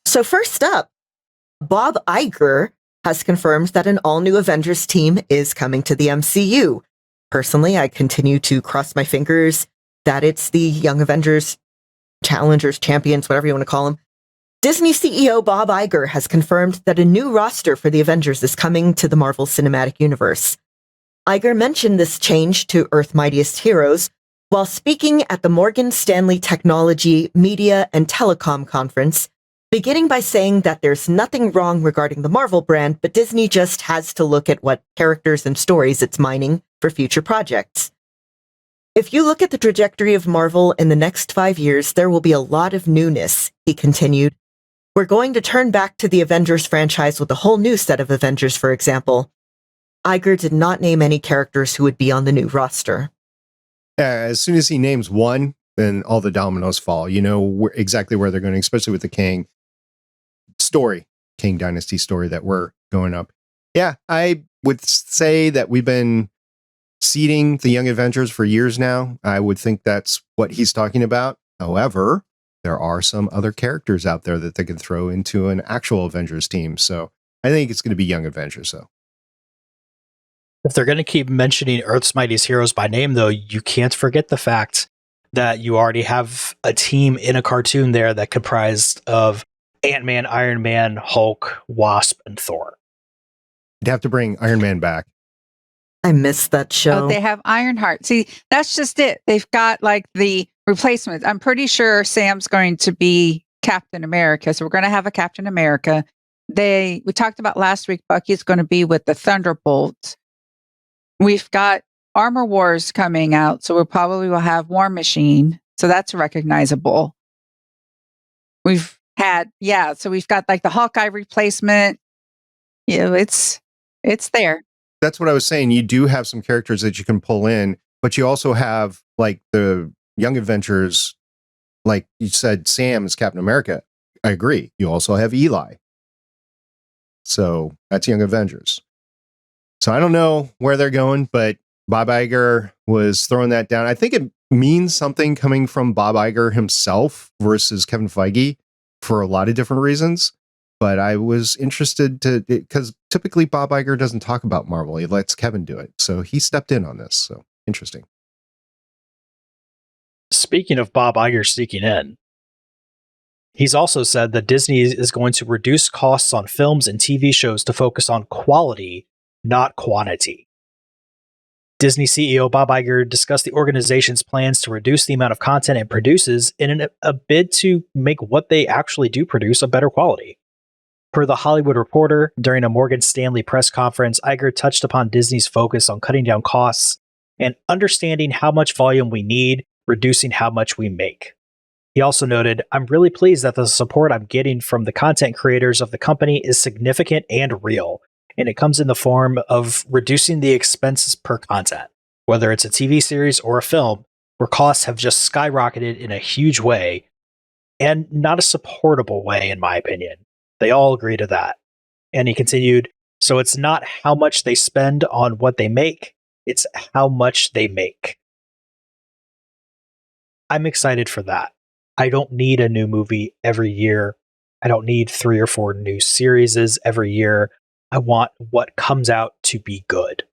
So first up, Bob Iger has confirmed that an all-new Avengers team is coming to the MCU. Personally, I continue to cross my fingers that it's the Young Avengers, Challengers, Champions, whatever you want to call them. Disney CEO Bob Iger has confirmed that a new roster for the Avengers is coming to the Marvel Cinematic Universe. Iger mentioned this change to Earth's Mightiest Heroes while speaking at the Morgan Stanley Technology, Media, and Telecom Conference beginning by saying that there's nothing wrong regarding the Marvel brand, but Disney just has to look at what characters and stories it's mining for future projects. If you look at the trajectory of Marvel in the next 5 years, there will be a lot of newness, he continued. We're going to turn back to the Avengers franchise with a whole new set of Avengers, for example. Iger did not name any characters who would be on the new roster. As soon as he names one, then all the dominoes fall. You know exactly where they're going, especially with the Kang story, Kang Dynasty story that we're going up. Yeah, I would say that we've been seeding the Young Avengers for years now. I would think that's what he's talking about. However, there are some other characters out there that they can throw into an actual Avengers team. So I think it's going to be Young Avengers, though. If they're going to keep mentioning Earth's Mightiest Heroes by name, though, you can't forget the fact that you already have a team in a cartoon there that comprised of Ant-Man, Iron Man, Hulk, Wasp, and Thor. You'd have to bring Iron Man back. I missed that show. Oh, they have Ironheart. See, that's just it. They've got like the replacements. I'm pretty sure Sam's going to be Captain America. So we're going to have a Captain America. We talked about last week, Bucky's going to be with the Thunderbolts. We've got Armor Wars coming out. So we probably will have War Machine. So that's recognizable. We've got like the Hawkeye replacement. You know, it's there. That's what I was saying. You do have some characters that you can pull in, but you also have like the Young Avengers, like you said, Sam is Captain America. I agree. You also have Eli. So that's Young Avengers. So I don't know where they're going, but Bob Iger was throwing that down. I think it means something coming from Bob Iger himself versus Kevin Feige for a lot of different reasons. But I was interested because typically Bob Iger doesn't talk about Marvel. He lets Kevin do it. So he stepped in on this. So interesting. Speaking of Bob Iger sneaking in, he's also said that Disney is going to reduce costs on films and TV shows to focus on quality, not quantity. Disney CEO Bob Iger discussed the organization's plans to reduce the amount of content it produces in a bid to make what they actually do produce a better quality. Per The Hollywood Reporter, during a Morgan Stanley press conference, Iger touched upon Disney's focus on cutting down costs and understanding how much volume we need, reducing how much we make. He also noted, "I'm really pleased that the support I'm getting from the content creators of the company is significant and real, and it comes in the form of reducing the expenses per content, whether it's a TV series or a film, where costs have just skyrocketed in a huge way, and not a supportable way, in my opinion. They all agree to that." And he continued, "So it's not how much they spend on what they make, it's how much they make." I'm excited for that. I don't need a new movie every year. I don't need 3 or 4 new series every year. I want what comes out to be good.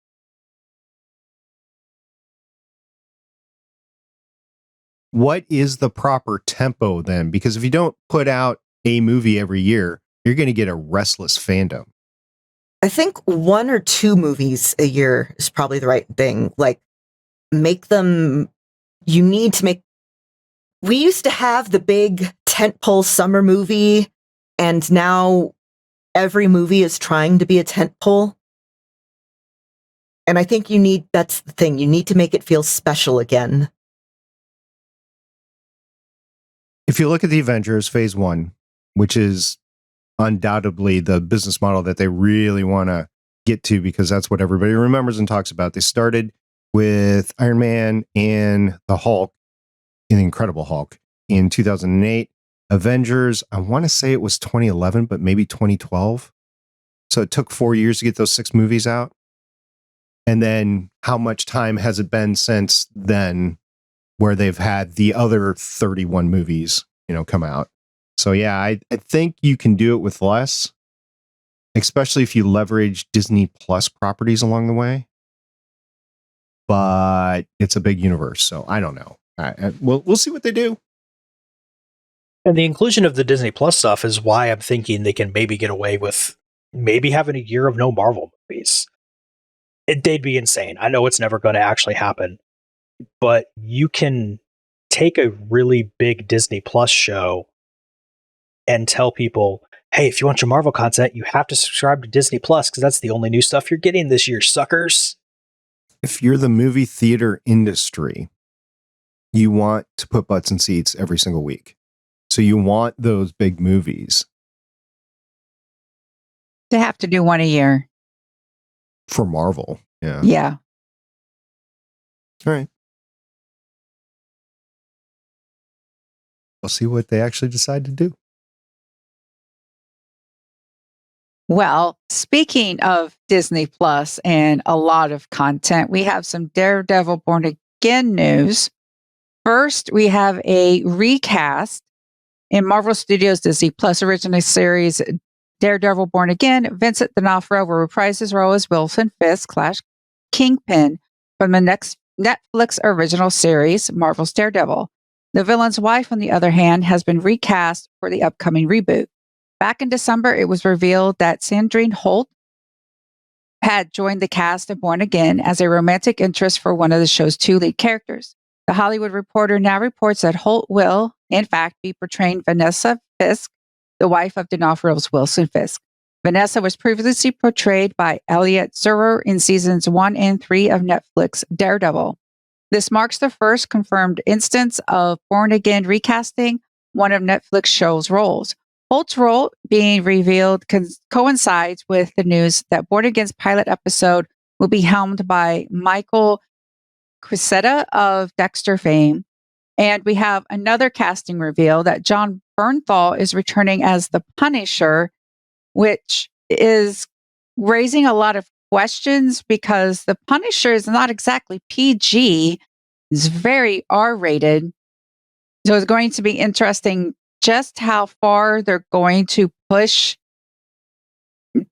What is the proper tempo then? Because if you don't put out a movie every year, you're going to get a restless fandom. I think 1 or 2 movies a year is probably the right thing. Like, you need to make. We used to have the big tentpole summer movie, and now every movie is trying to be a tentpole. And I think that's the thing, you need to make it feel special again. If you look at the Avengers Phase 1, which is undoubtedly the business model that they really want to get to, because that's what everybody remembers and talks about. They started with Iron Man and the Hulk, the Incredible Hulk, in 2008. Avengers, I want to say it was 2011, but maybe 2012. So it took 4 years to get those 6 movies out. And then how much time has it been since then where they've had the other 31 movies, come out? So yeah, I think you can do it with less, especially if you leverage Disney Plus properties along the way. But it's a big universe, so I don't know. We'll see what they do. And the inclusion of the Disney Plus stuff is why I'm thinking they can maybe get away with maybe having a year of no Marvel movies. They'd be insane. I know it's never going to actually happen, but you can take a really big Disney Plus show and tell people, hey, if you want your Marvel content, you have to subscribe to Disney Plus because that's the only new stuff you're getting this year, suckers. If you're the movie theater industry, you want to put butts in seats every single week. So you want those big movies. They have to do one a year. For Marvel. Yeah. Yeah. All right. We'll see what they actually decide to do. Well, speaking of Disney Plus and a lot of content, we have some Daredevil Born Again news. First, we have a recast in Marvel Studios Disney Plus original series Daredevil Born Again. Vincent D'Onofrio will reprise his role as Wilson Fisk / Kingpin from the next Netflix original series, Marvel's Daredevil. The villain's wife, on the other hand, has been recast for the upcoming reboot. Back in December, it was revealed that Sandrine Holt had joined the cast of Born Again as a romantic interest for one of the show's two lead characters. The Hollywood Reporter now reports that Holt will, in fact, be portraying Vanessa Fisk, the wife of D'Onofrio's Wilson Fisk. Vanessa was previously portrayed by Elliot Zurer in seasons 1 and 3 of Netflix Daredevil. This marks the first confirmed instance of Born Again recasting one of Netflix show's roles. Holt's role being revealed coincides with the news that Born Again's pilot episode will be helmed by Michael Cressetta of Dexter fame. And we have another casting reveal that John Bernthal is returning as the Punisher, which is raising a lot of questions because the Punisher is not exactly PG. It's very R-rated. So it's going to be interesting just how far they're going to push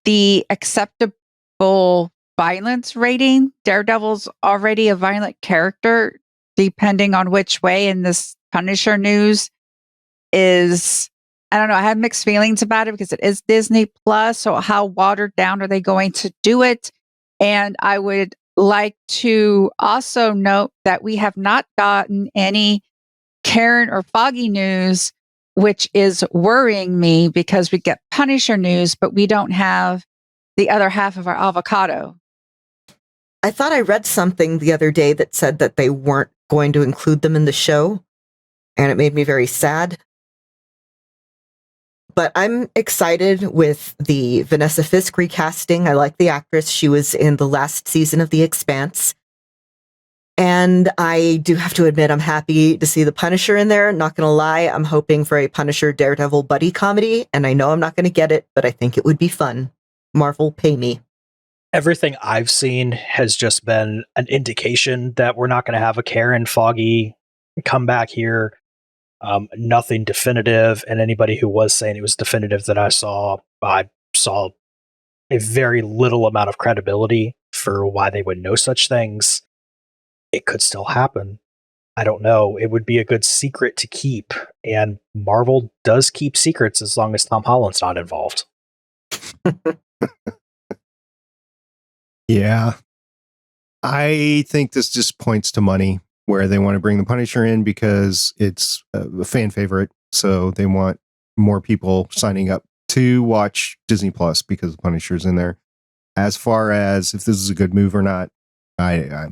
the acceptable violence rating. Daredevil's already a violent character, depending on which way in this Punisher news is. I don't know. I have mixed feelings about it because it is Disney Plus. So how watered down are they going to do it? And I would like to also note that we have not gotten any Karen or Foggy news, which is worrying me because we get Punisher news, but we don't have the other half of our avocado. I thought I read something the other day that said that they weren't going to include them in the show, and it made me very sad. But I'm excited with the Vanessa Fisk recasting. I like the actress. She was in the last season of The Expanse. And I do have to admit, I'm happy to see the Punisher in there. Not going to lie, I'm hoping for a Punisher Daredevil buddy comedy, and I know I'm not going to get it, but I think it would be fun. Marvel, pay me. Everything I've seen has just been an indication that we're not going to have a Karen Foggy come back here. Nothing definitive, and anybody who was saying it was definitive that I saw a very little amount of credibility for why they would know such things. It could still happen. I don't know. It would be a good secret to keep, and Marvel does keep secrets as long as Tom Holland's not involved. Yeah. I think this just points to money, where they want to bring the Punisher in because it's a fan favorite. So they want more people signing up to watch Disney Plus because the Punisher's in there. As far as if this is a good move or not, I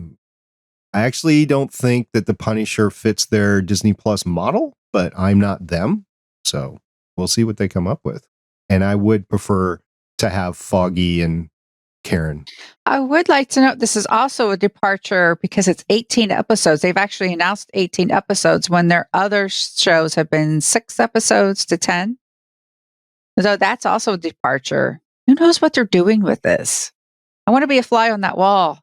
actually don't think that the Punisher fits their Disney Plus model, but I'm not them. So we'll see what they come up with. And I would prefer to have Foggy and Karen. I would like to note this is also a departure because it's 18 episodes. They've actually announced 18 episodes when their other shows have been 6 episodes to 10. So that's also a departure. Who knows what they're doing with this? I want to be a fly on that wall.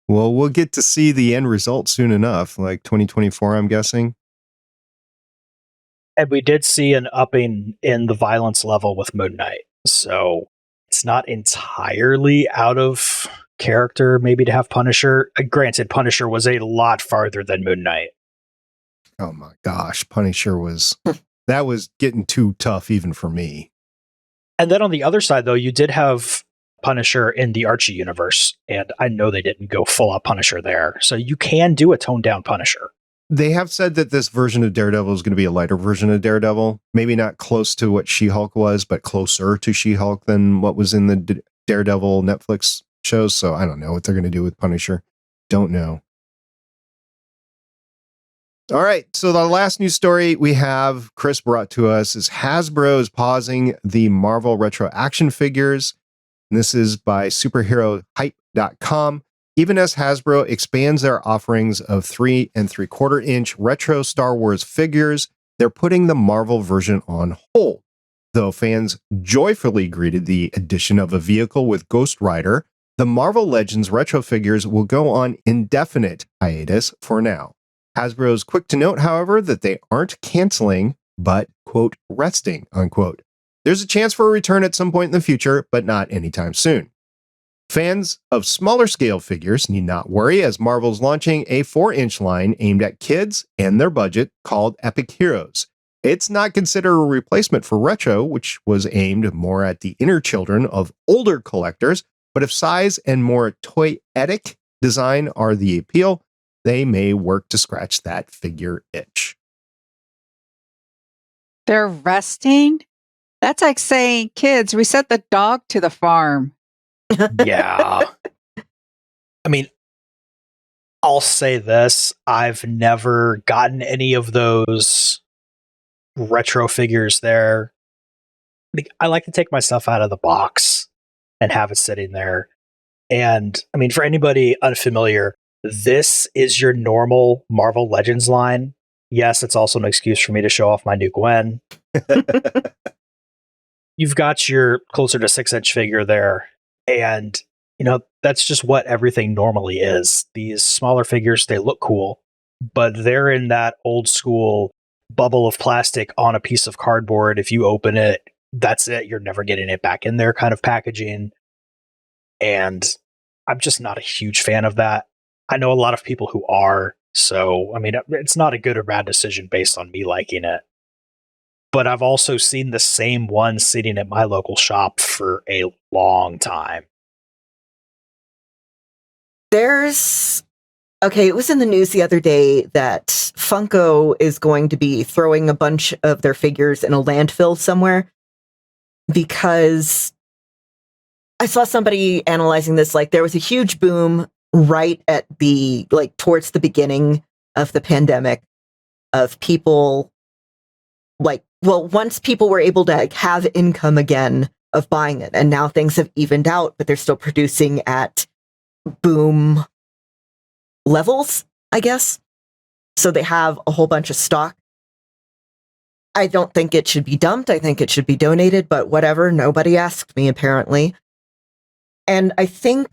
Well, we'll get to see the end result soon enough, like 2024, I'm guessing. And we did see an upping in the violence level with Moon Knight. So it's not entirely out of character, maybe, to have Punisher. Granted, Punisher was a lot farther than Moon Knight. Oh my gosh, Punisher was... that was getting too tough even for me. And then on the other side, though, you did have Punisher in the Archie universe, and I know they didn't go full-out Punisher there. So you can do a toned-down Punisher. They have said that this version of Daredevil is going to be a lighter version of Daredevil. Maybe not close to what She-Hulk was, but closer to She-Hulk than what was in the Daredevil Netflix shows. So I don't know what they're going to do with Punisher. Don't know. All right. So the last news story we have, Chris brought to us, is Hasbro is pausing the Marvel retro action figures. And this is by superherohype.com. Even as Hasbro expands their offerings of 3 3/4 inch retro Star Wars figures, they're putting the Marvel version on hold. Though fans joyfully greeted the addition of a vehicle with Ghost Rider, the Marvel Legends retro figures will go on indefinite hiatus for now. Hasbro is quick to note, however, that they aren't canceling, but, quote, resting, unquote. There's a chance for a return at some point in the future, but not anytime soon. Fans of smaller scale figures need not worry, as Marvel's launching a 4-inch line aimed at kids and their budget called Epic Heroes. It's not considered a replacement for retro, which was aimed more at the inner children of older collectors, but if size and more toyetic design are the appeal, they may work to scratch that figure itch. They're resting? That's like saying, kids, we sent the dog to the farm. Yeah. I mean, I'll say this. I've never gotten any of those retro figures there. I like to take my stuff out of the box and have it sitting there. And I mean, for anybody unfamiliar, this is your normal Marvel Legends line. Yes, it's also an excuse for me to show off my new Gwen. You've got your closer to 6-inch figure there. And, you know, that's just what everything normally is. These smaller figures, they look cool, but they're in that old school bubble of plastic on a piece of cardboard. If you open it, that's it. You're never getting it back in there kind of packaging. And I'm just not a huge fan of that. I know a lot of people who are. So, I mean, it's not a good or bad decision based on me liking it. But I've also seen the same one sitting at my local shop for a long time. Okay, it was in the news the other day that Funko is going to be throwing a bunch of their figures in a landfill somewhere, because I saw somebody analyzing this. Like, there was a huge boom right at towards the beginning of the pandemic of people once people were able to have income again of buying it, and now things have evened out, but they're still producing at boom levels, I guess. So they have a whole bunch of stock. I don't think it should be dumped. I think it should be donated, but whatever. Nobody asked me, apparently. And I think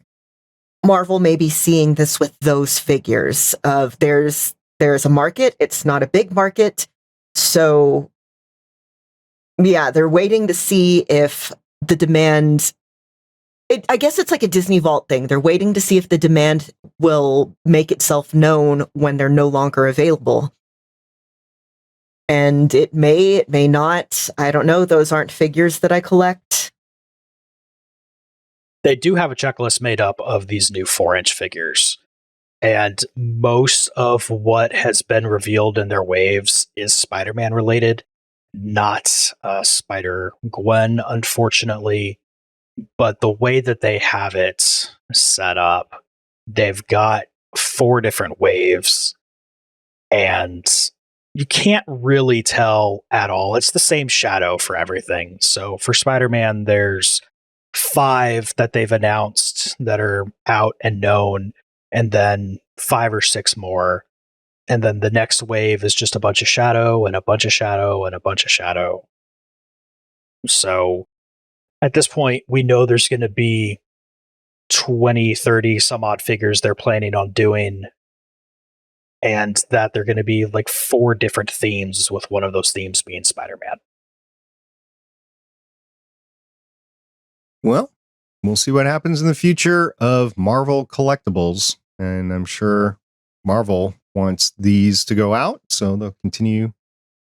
Marvel may be seeing this with those figures of there's a market. It's not a big market. So yeah, they're waiting to see if the demand... I guess it's like a Disney Vault thing. They're waiting to see if the demand will make itself known when they're no longer available. And it may not. I don't know. Those aren't figures that I collect. They do have a checklist made up of these new 4-inch figures. And most of what has been revealed in their waves is Spider-Man related. Not Spider-Gwen, unfortunately. But the way that they have it set up, they've got 4 different waves. And you can't really tell at all. It's the same shadow for everything. So for Spider-Man, there's 5 that they've announced that are out and known, and then 5 or 6 more. And then the next wave is just a bunch of shadow and a bunch of shadow and a bunch of shadow. So at this point, we know there's going to be 20, 30 some odd figures they're planning on doing, and that they're going to be like 4 different themes, with one of those themes being Spider-Man. Well, we'll see what happens in the future of Marvel collectibles. And I'm sure Marvel wants these to go out, so they'll continue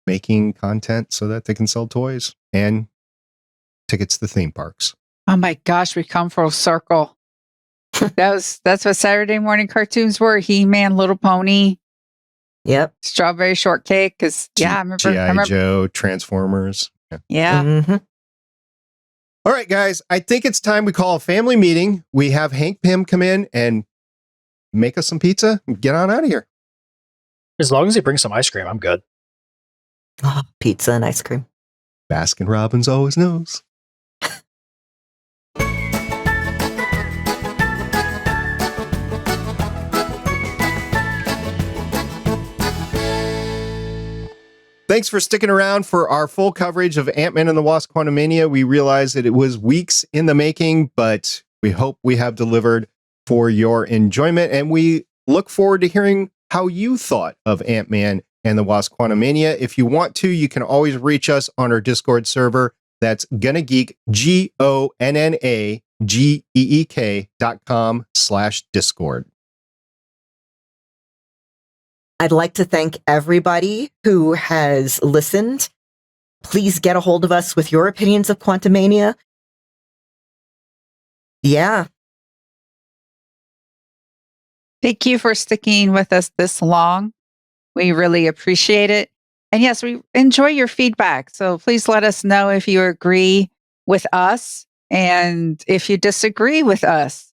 making content so that they can sell toys and tickets to theme parks. Oh my gosh, we come full circle. That's what Saturday morning cartoons were. He-Man, Little Pony. Yep. Strawberry shortcake. Because I remember. Joe, Transformers. Yeah. Mm-hmm. All right, guys. I think it's time we call a family meeting. We have Hank Pym come in and make us some pizza and get on out of here. As long as he brings some ice cream, I'm good. Oh, pizza and ice cream. Baskin Robbins always knows. Thanks for sticking around for our full coverage of Ant-Man and the Wasp Quantumania. We realize that it was weeks in the making, but we hope we have delivered for your enjoyment. And we look forward to hearing how you thought of Ant-Man and the Wasp Quantumania. If you want to, you can always reach us on our Discord server. That's GonnaGeek, GONNAGEEK.com/Discord. I'd like to thank everybody who has listened. Please get a hold of us with your opinions of Quantumania. Yeah. Thank you for sticking with us this long. We really appreciate it. And yes, we enjoy your feedback. So please let us know if you agree with us and if you disagree with us.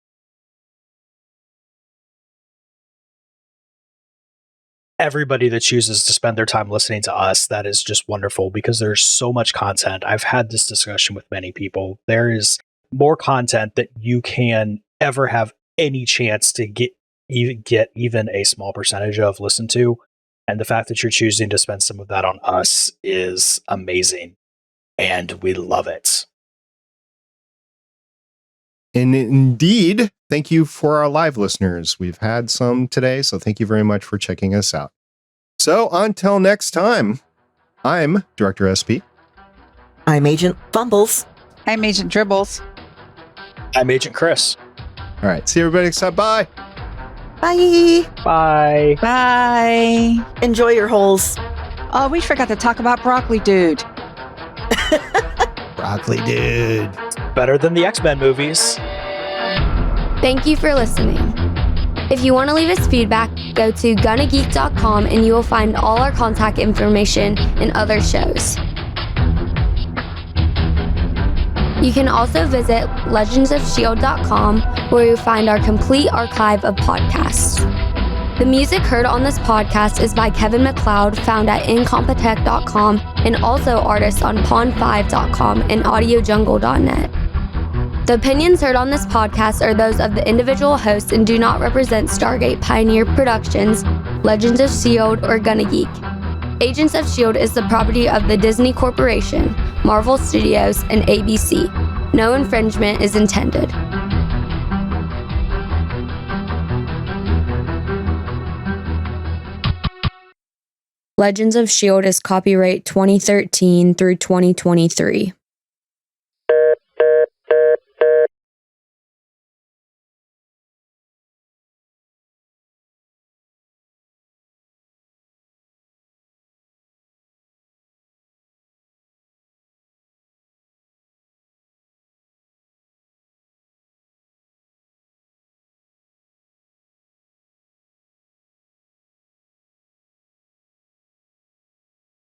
Everybody that chooses to spend their time listening to us, that is just wonderful because there's so much content. I've had this discussion with many people. There is more content that you can ever have any chance to get even a small percentage of listened to. And the fact that you're choosing to spend some of that on us is amazing. And we love it. And indeed, thank you for our live listeners. We've had some today, so thank you very much for checking us out. So until next time, I'm Director SP. I'm Agent Fumbles. I'm Agent Dribbles. I'm Agent Chris. All right, see everybody next time. Bye. Bye. Bye. Bye. Enjoy your holes. Oh, we forgot to talk about Broccoli Dude. Broccoli Dude. Better than the X-Men movies. Thank you for listening. If you want to leave us feedback, go to GonnaGeek.com and you will find all our contact information and other shows. You can also visit legendsofshield.com where you'll find our complete archive of podcasts. The music heard on this podcast is by Kevin MacLeod, found at incompetech.com, and also artists on pond5.com and audiojungle.net. The opinions heard on this podcast are those of the individual hosts and do not represent Stargate Pioneer Productions, Legends of S.H.I.E.L.D, or GonnaGeek. Agents of S.H.I.E.L.D. is the property of the Disney Corporation, Marvel Studios, and ABC. No infringement is intended. Legends of S.H.I.E.L.D. is copyright 2013 through 2023.